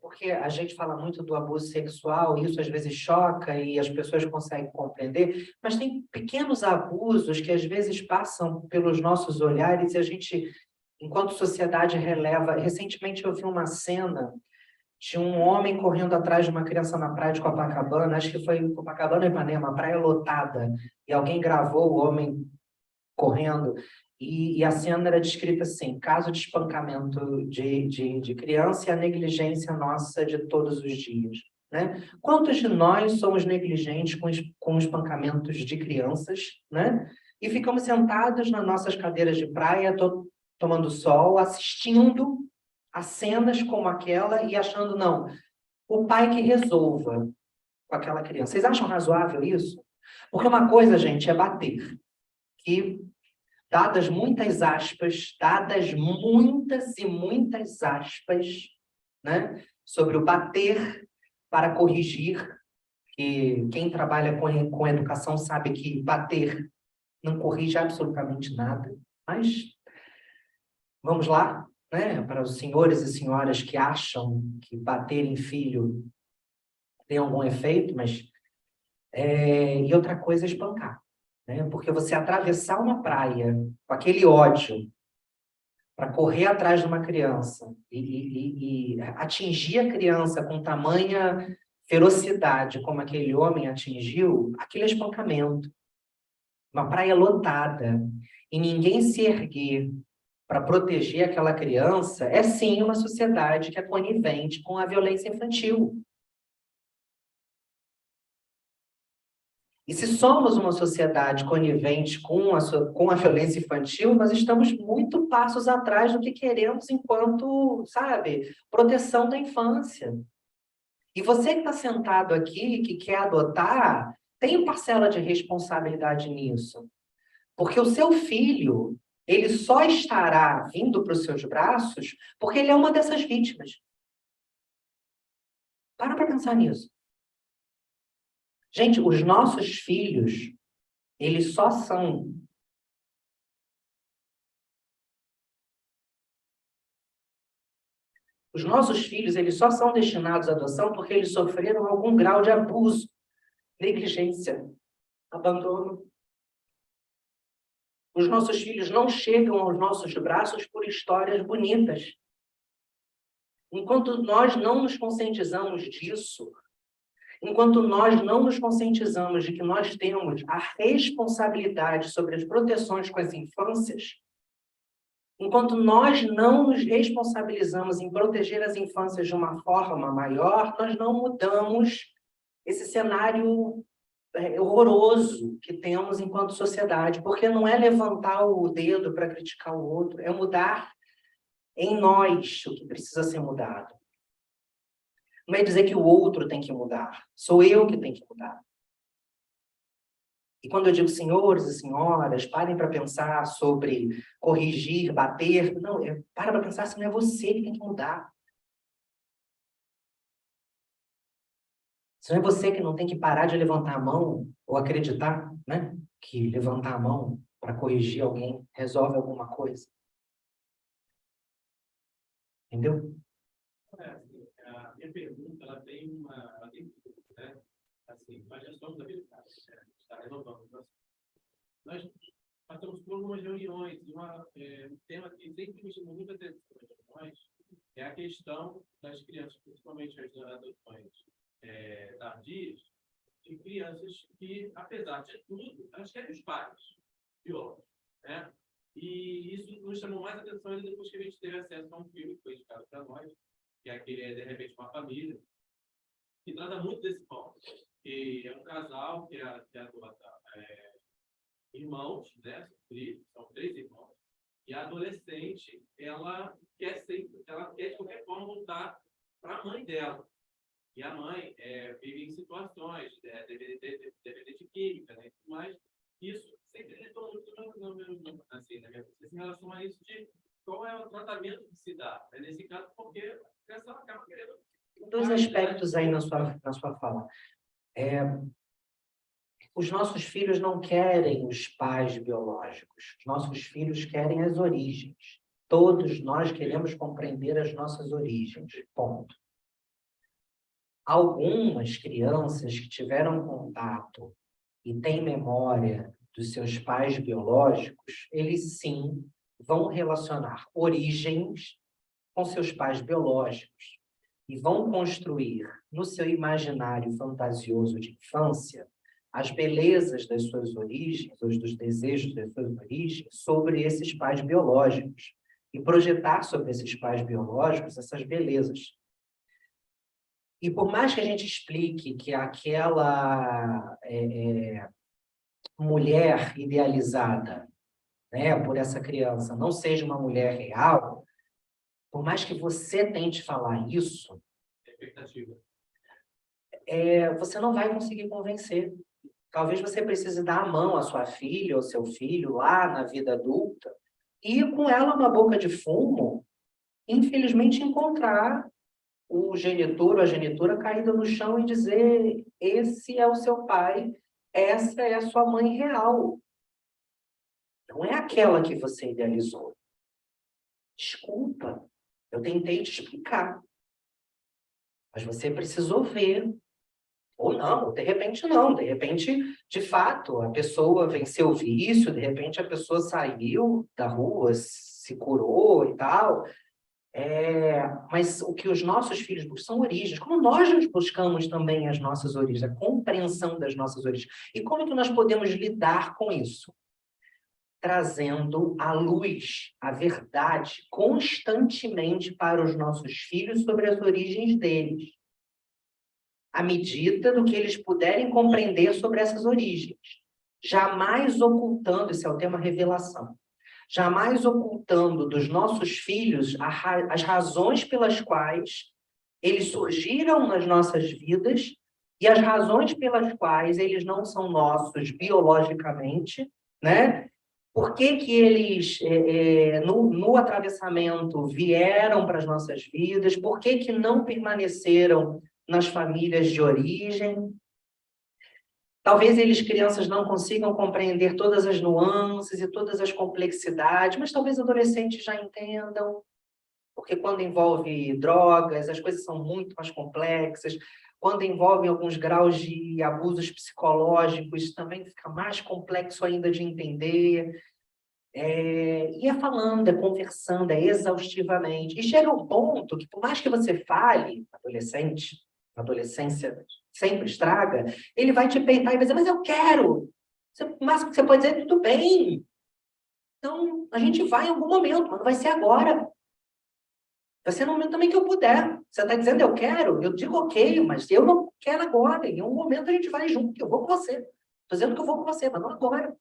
Porque a gente fala muito do abuso sexual, e isso às vezes choca e as pessoas conseguem compreender, mas tem pequenos abusos que às vezes passam pelos nossos olhares e a gente, enquanto sociedade, releva. Recentemente eu vi uma cena de um homem correndo atrás de uma criança na praia de Copacabana, acho que foi em Copacabana, Ipanema, praia lotada, e alguém gravou o homem correndo. E a cena era descrita assim: caso de espancamento de criança e a negligência nossa de todos os dias. Né? Quantos de nós somos negligentes com espancamentos de crianças, né? E ficamos sentados nas nossas cadeiras de praia, tomando sol, assistindo a cenas como aquela e achando, não, o pai que resolva com aquela criança. Vocês acham razoável isso? Porque uma coisa, gente, é bater. Que, dadas muitas aspas, dadas muitas e muitas aspas, né, sobre o bater para corrigir, que quem trabalha com educação sabe que bater não corrige absolutamente nada. Mas vamos lá, né, para os senhores e senhoras que acham que bater em filho tem algum efeito, mas... E outra coisa é espancar, né? Porque você atravessar uma praia com aquele ódio para correr atrás de uma criança e atingir a criança com tamanha ferocidade como aquele homem atingiu, aquilo é espancamento. Uma praia lotada e ninguém se erguer para proteger aquela criança é sim uma sociedade que é conivente com a violência infantil. E se somos uma sociedade conivente com a violência infantil, nós estamos muito passos atrás do que queremos enquanto, sabe, proteção da infância. E você que está sentado aqui, que quer adotar, tem parcela de responsabilidade nisso. Porque o seu filho, ele só estará vindo para os seus braços porque ele é uma dessas vítimas. Para pensar nisso. Gente, os nossos filhos, eles só são... Os nossos filhos, eles só são destinados à adoção porque eles sofreram algum grau de abuso, negligência, abandono. Os nossos filhos não chegam aos nossos braços por histórias bonitas. Enquanto nós não nos conscientizamos disso, enquanto nós não nos conscientizamos de que nós temos a responsabilidade sobre as proteções com as infâncias, enquanto nós não nos responsabilizamos em proteger as infâncias de uma forma maior, nós não mudamos esse cenário horroroso que temos enquanto sociedade, porque não é levantar o dedo para criticar o outro, é mudar em nós o que precisa ser mudado. Não é dizer que o outro tem que mudar, sou eu que tenho que mudar. E quando eu digo senhores e senhoras, parem para pensar sobre corrigir, bater, não, para pensar se não é você que tem que mudar. Se não é você que não tem que parar de levantar a mão ou acreditar, né, que levantar a mão para corrigir alguém resolve alguma coisa. Entendeu? A minha pergunta, ela tem tudo, né? Assim, nós já estamos habilitados, está renovando. Nós passamos por algumas reuniões, um tema que sempre me chamou muita atenção nas reuniões é a questão das crianças, principalmente as adoções tardias, de crianças que, apesar de tudo, elas querem os pais biológicos, né? E isso nos chamou mais atenção ainda depois que a gente teve acesso a um filme que foi indicado para nós, que é aquele De Repente Uma Família, que trata muito desse ponto. Que é um casal que adota irmãos, né? São 3 irmãos, e a adolescente, ela quer de qualquer forma voltar para a mãe dela. E a mãe vive em situações, dependente de química, né? Mas isso sempre retornou muito assim, na minha cabeça, em relação a isso de qual é o tratamento que se dá. Nesse caso, porque a criança acaba querendo... Dois aspectos aí na sua fala. Os nossos filhos não querem os pais biológicos. Os nossos filhos querem as origens. Todos nós queremos compreender as nossas origens. Ponto. Algumas crianças que tiveram contato e têm memória dos seus pais biológicos, eles sim vão relacionar origens com seus pais biológicos e vão construir no seu imaginário fantasioso de infância as belezas das suas origens, ou dos desejos das suas origens, sobre esses pais biológicos e projetar sobre esses pais biológicos essas belezas. E por mais que a gente explique que aquela mulher idealizada, né, por essa criança não seja uma mulher real, por mais que você tente falar isso, Expectativa. você não vai conseguir convencer. Talvez você precise dar a mão à sua filha ou seu filho lá na vida adulta e com ela uma boca de fumo, infelizmente encontrar o genitor ou a genitora caída no chão e dizer: esse é o seu pai, essa é a sua mãe real. Não é aquela que você idealizou. Desculpa, eu tentei te explicar. Mas você precisou ver. Ou não, de repente não. De repente, de fato, a pessoa venceu o vício, de repente a pessoa saiu da rua, se curou e tal. Mas o que os nossos filhos buscam são origens. Como nós buscamos também as nossas origens, a compreensão das nossas origens. E como que nós podemos lidar com isso? Trazendo a luz, a verdade, constantemente para os nossos filhos sobre as origens deles, à medida do que eles puderem compreender sobre essas origens. Jamais ocultando, esse é o tema revelação, jamais ocultando dos nossos filhos as razões pelas quais eles surgiram nas nossas vidas e as razões pelas quais eles não são nossos biologicamente, né? Por que que eles, no atravessamento, vieram para as nossas vidas? Por que que não permaneceram nas famílias de origem? Talvez eles, crianças, não consigam compreender todas as nuances e todas as complexidades, mas talvez adolescentes já entendam, porque quando envolve drogas, as coisas são muito mais complexas. Quando envolve alguns graus de abusos psicológicos, também fica mais complexo ainda de entender. E é falando, é conversando, é exaustivamente. E chega um ponto que, por mais que você fale, adolescente, adolescência sempre estraga, ele vai te peitar e vai dizer: mas eu quero! O máximo que você pode dizer: tudo bem. Então, a gente vai em algum momento, mas não vai ser agora. Vai ser no momento também que eu puder. Você está dizendo eu quero? Eu digo ok, mas eu não quero agora. Em um momento a gente vai junto, eu vou com você. Estou dizendo que eu vou com você, mas não agora.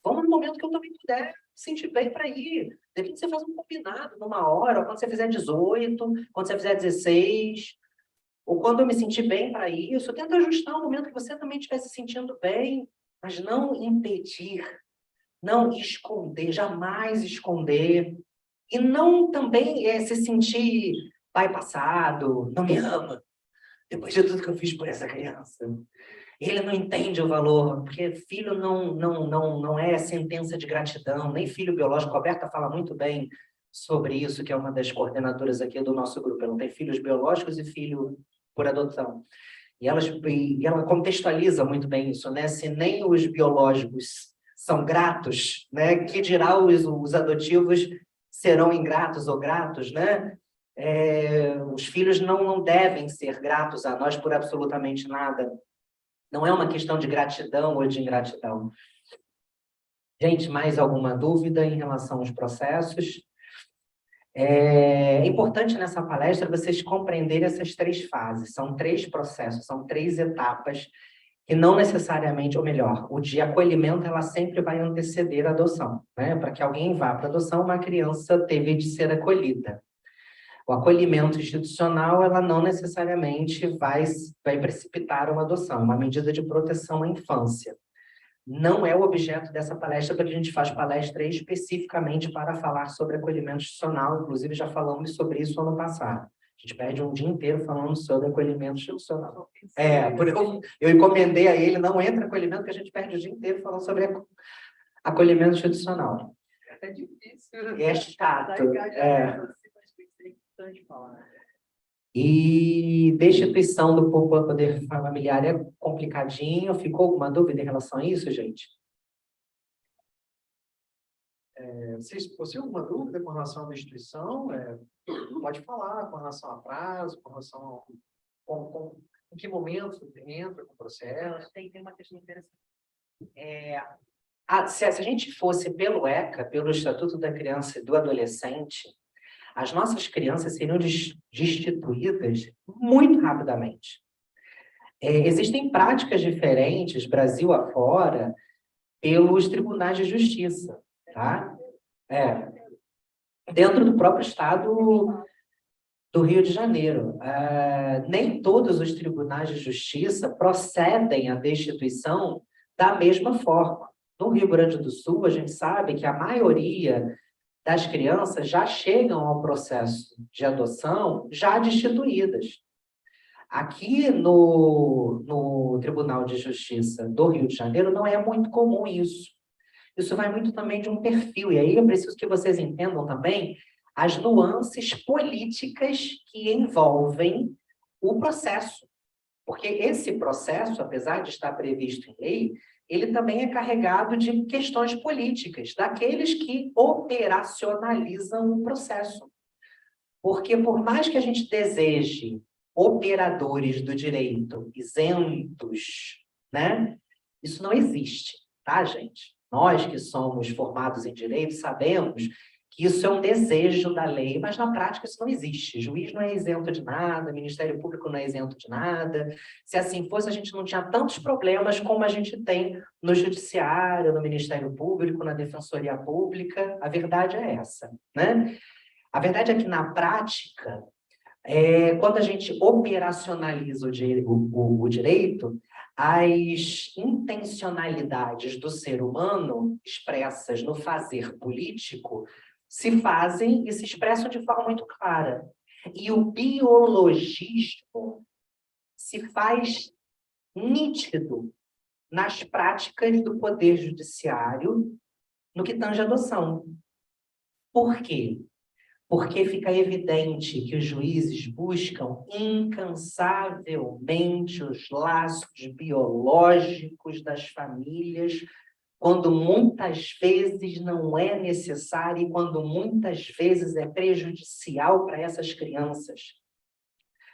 Vamos no momento que eu também puder sentir bem para ir. De repente você faz um combinado numa hora, ou quando você fizer 18, quando você fizer 16, ou quando eu me sentir bem para isso. Tenta ajustar o momento que você também estiver se sentindo bem, mas não impedir, não esconder, jamais esconder. E não também se sentir pai passado, não me ama, depois de tudo que eu fiz por essa criança. Ele não entende o valor, porque filho não é sentença de gratidão, nem filho biológico. A Roberta fala muito bem sobre isso, que é uma das coordenadoras aqui do nosso grupo. Ela tem filhos biológicos e filho por adoção. E ela contextualiza muito bem isso, né? Se nem os biológicos são gratos, né? Que dirá os adotivos serão ingratos ou gratos, né? Os filhos não devem ser gratos a nós por absolutamente nada. Não é uma questão de gratidão ou de ingratidão. Gente, mais alguma dúvida em relação aos processos? É importante nessa palestra vocês compreenderem essas 3 fases. São 3 processos, são 3 etapas que não necessariamente, ou melhor, o de acolhimento ela sempre vai anteceder a adoção, né? Para que alguém vá para a adoção, uma criança teve de ser acolhida. O acolhimento institucional, ela não necessariamente vai precipitar uma adoção, uma medida de proteção à infância. Não é o objeto dessa palestra, porque a gente faz palestra especificamente para falar sobre acolhimento institucional, inclusive já falamos sobre isso ano passado. A gente perde um dia inteiro falando sobre acolhimento institucional. Eu encomendei a ele, não entra acolhimento, que a gente perde o dia inteiro falando sobre acolhimento institucional. É difícil. É chato. Falar. E destituição do poder familiar é complicadinho. Ficou alguma dúvida em relação a isso, gente? Se você tem alguma dúvida com relação à destituição, pode falar com relação a prazo, com relação a Em que momento entra com o processo? Tem uma questão interessante. Se a gente fosse pelo ECA, pelo Estatuto da Criança e do Adolescente, as nossas crianças seriam destituídas muito rapidamente. Existem práticas diferentes, Brasil afora, pelos tribunais de justiça, tá? Dentro do próprio estado do Rio de Janeiro. Nem todos os tribunais de justiça procedem à destituição da mesma forma. No Rio Grande do Sul, a gente sabe que a maioria das crianças já chegam ao processo de adoção já destituídas. Aqui no Tribunal de Justiça do Rio de Janeiro não é muito comum isso. Isso vai muito também de um perfil. E aí eu preciso que vocês entendam também as nuances políticas que envolvem o processo. Porque esse processo, apesar de estar previsto em lei, ele também é carregado de questões políticas, daqueles que operacionalizam o processo. Porque por mais que a gente deseje operadores do direito isentos, né? Isso não existe, tá, gente? Nós que somos formados em direito sabemos que isso é um desejo da lei, mas na prática isso não existe. Juiz não é isento de nada, Ministério Público não é isento de nada. Se assim fosse, a gente não tinha tantos problemas como a gente tem no Judiciário, no Ministério Público, na Defensoria Pública. A verdade é essa, né? A verdade é que, na prática, quando a gente operacionaliza o direito, as intencionalidades do ser humano, expressas no fazer político, se fazem e se expressam de forma muito clara. E o biologismo se faz nítido nas práticas do Poder Judiciário no que tange a adoção. Por quê? Porque fica evidente que os juízes buscam incansavelmente os laços biológicos das famílias, quando muitas vezes não é necessário e quando muitas vezes é prejudicial para essas crianças.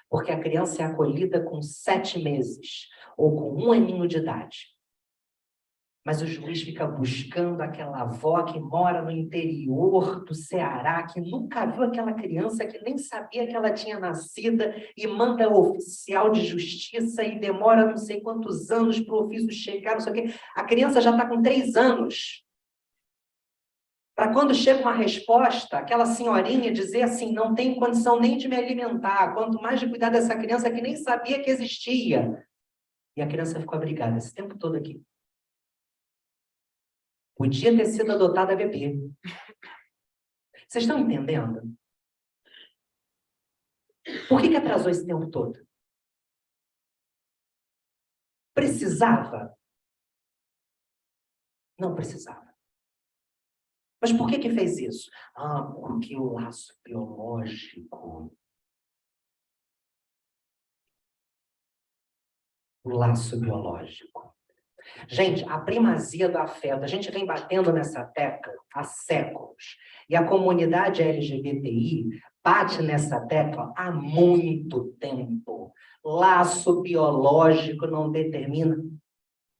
Porque a criança é acolhida com 7 meses ou com 1 aninho de idade. Mas o juiz fica buscando aquela avó que mora no interior do Ceará, que nunca viu aquela criança, que nem sabia que ela tinha nascido, e manda o oficial de justiça e demora não sei quantos anos para o ofício chegar, não sei o quê. A criança já está com 3 anos. Para quando chega uma resposta, aquela senhorinha dizer assim, não tenho condição nem de me alimentar, quanto mais de cuidar dessa criança que nem sabia que existia. E a criança ficou abrigada esse tempo todo aqui. Podia ter sido adotada bebê. Vocês estão entendendo? Por que atrasou esse tempo todo? Precisava? Não precisava. Mas por que fez isso? Porque o laço biológico. O laço biológico. Gente, a primazia do afeto, a gente vem batendo nessa tecla há séculos. E a comunidade LGBTI bate nessa tecla há muito tempo. Laço biológico não determina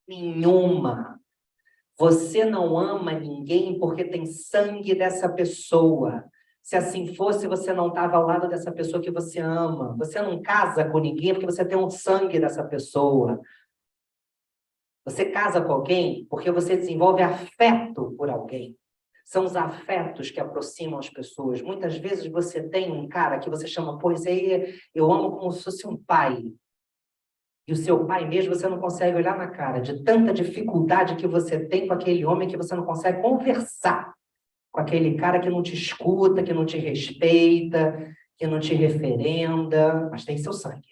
nenhuma. Você não ama ninguém porque tem sangue dessa pessoa. Se assim fosse, você não estava ao lado dessa pessoa que você ama. Você não casa com ninguém porque você tem um sangue dessa pessoa. Você casa com alguém porque você desenvolve afeto por alguém. São os afetos que aproximam as pessoas. Muitas vezes você tem um cara que você chama, pois aí eu amo como se fosse um pai. E o seu pai mesmo você não consegue olhar na cara, de tanta dificuldade que você tem com aquele homem que você não consegue conversar com aquele cara que não te escuta, que não te respeita, que não te referenda, mas tem seu sangue.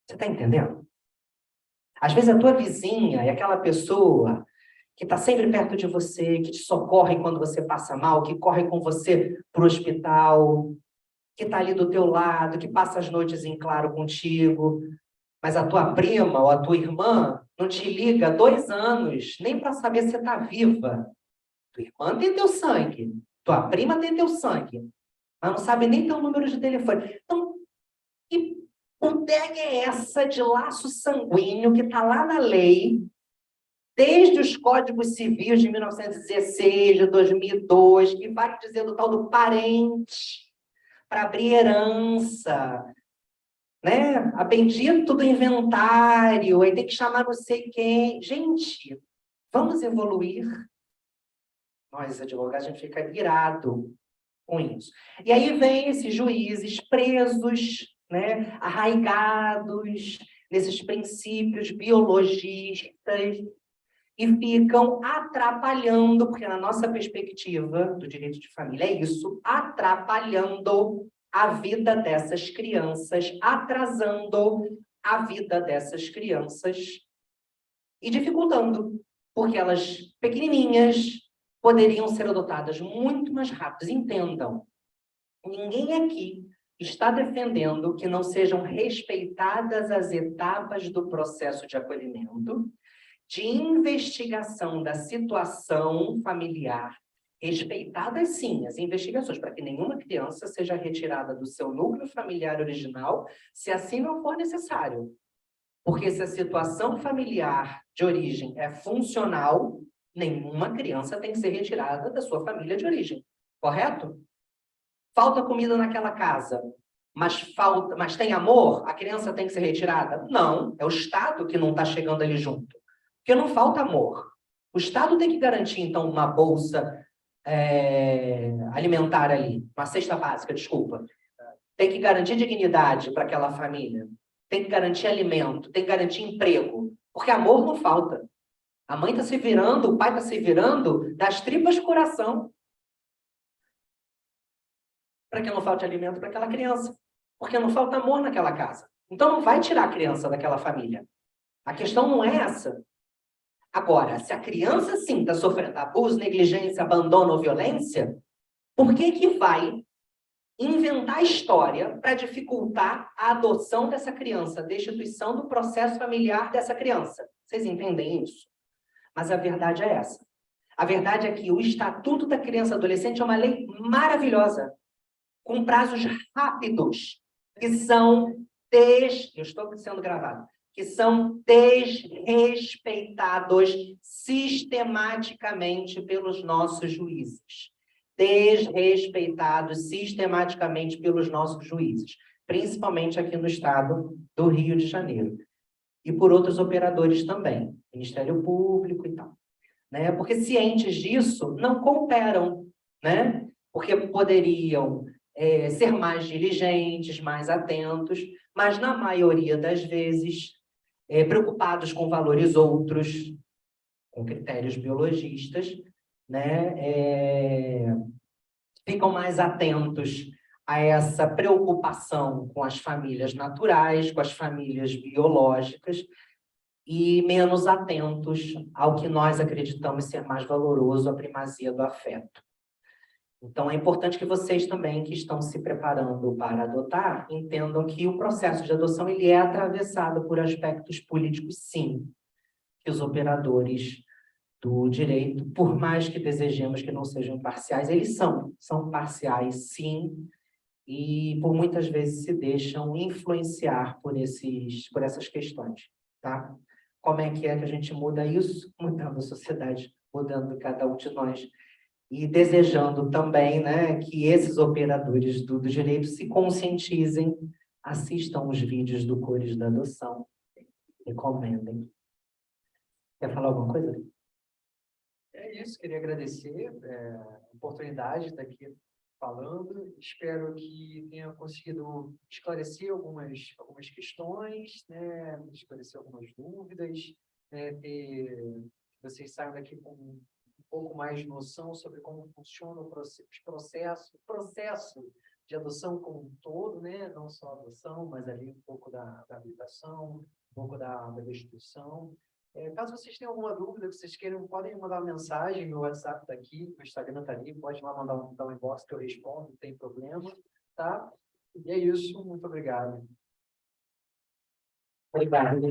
Você está entendendo? Às vezes a tua vizinha é aquela pessoa que está sempre perto de você, que te socorre quando você passa mal, que corre com você para o hospital, que está ali do teu lado, que passa as noites em claro contigo. Mas a tua prima ou a tua irmã não te liga há 2 anos, nem para saber se você está viva. Tua irmã tem teu sangue, tua prima tem teu sangue, mas não sabe nem teu número de telefone. Então, e Putega é essa de laço sanguíneo que está lá na lei, desde os códigos civis de 1916, de 2002, que vai dizer do tal do parente, para abrir herança, né? A bendito do inventário, aí tem que chamar não sei quem. Gente, vamos evoluir. Nós, advogados, a gente fica irado com isso. E aí vem esses juízes presos, né, arraigados nesses princípios biologistas e ficam atrapalhando, porque na nossa perspectiva do direito de família é isso, atrapalhando a vida dessas crianças, atrasando a vida dessas crianças e dificultando, porque elas, pequenininhas, poderiam ser adotadas muito mais rápido. Entendam, ninguém aqui está defendendo que não sejam respeitadas as etapas do processo de acolhimento, de investigação da situação familiar, respeitadas sim as investigações, para que nenhuma criança seja retirada do seu núcleo familiar original, se assim não for necessário. Porque se a situação familiar de origem é funcional, nenhuma criança tem que ser retirada da sua família de origem. Correto? Falta comida naquela casa, mas tem amor? A criança tem que ser retirada? Não, é o Estado que não está chegando ali junto. Porque não falta amor. O Estado tem que garantir, então, uma bolsa alimentar ali, uma cesta básica, desculpa. Tem que garantir dignidade para aquela família. Tem que garantir alimento, tem que garantir emprego. Porque amor não falta. A mãe está se virando, o pai está se virando das tripas do coração. Para que não falte alimento para aquela criança. Porque não falta amor naquela casa. Então não vai tirar a criança daquela família. A questão não é essa. Agora, se a criança sim está sofrendo abuso, negligência, abandono ou violência, por que vai inventar história para dificultar a adoção dessa criança, a destituição do processo familiar dessa criança? Vocês entendem isso? Mas a verdade é essa. A verdade é que o Estatuto da Criança e Adolescente é uma lei maravilhosa, com prazos rápidos, que são eu estou sendo gravado, que são desrespeitados sistematicamente pelos nossos juízes. Desrespeitados sistematicamente pelos nossos juízes, principalmente aqui no estado do Rio de Janeiro. E por outros operadores também, Ministério Público e tal. Né? Porque cientes disso, não cooperam, né? Porque poderiam ser mais diligentes, mais atentos, mas na maioria das vezes, preocupados com valores outros, com critérios biologistas, né? Ficam mais atentos a essa preocupação com as famílias naturais, com as famílias biológicas, e menos atentos ao que nós acreditamos ser mais valoroso, a primazia do afeto. Então, é importante que vocês também, que estão se preparando para adotar, entendam que o processo de adoção ele é atravessado por aspectos políticos, sim, que os operadores do direito, por mais que desejemos que não sejam parciais, eles são parciais, sim, e por muitas vezes se deixam influenciar por essas questões, tá? Como é que a gente muda isso? Mudando a sociedade, mudando cada um de nós. E desejando também, né, que esses operadores do direito se conscientizem, assistam os vídeos do Cores da Adoção, recomendem. Quer falar alguma coisa? É isso, queria agradecer a oportunidade de estar aqui falando. Espero que tenha conseguido esclarecer algumas questões, né, esclarecer algumas dúvidas, né, que vocês saiam daqui com um pouco mais de noção sobre como funciona o processo de adoção como um todo, né, não só a adoção, mas ali um pouco da habilitação, um pouco da destituição. Caso vocês tenham alguma dúvida, que vocês queiram, podem mandar uma mensagem, meu WhatsApp está aqui, o Instagram está ali, pode lá mandar um inbox que eu respondo, não tem problema, tá? E é isso, muito obrigado. Obrigado.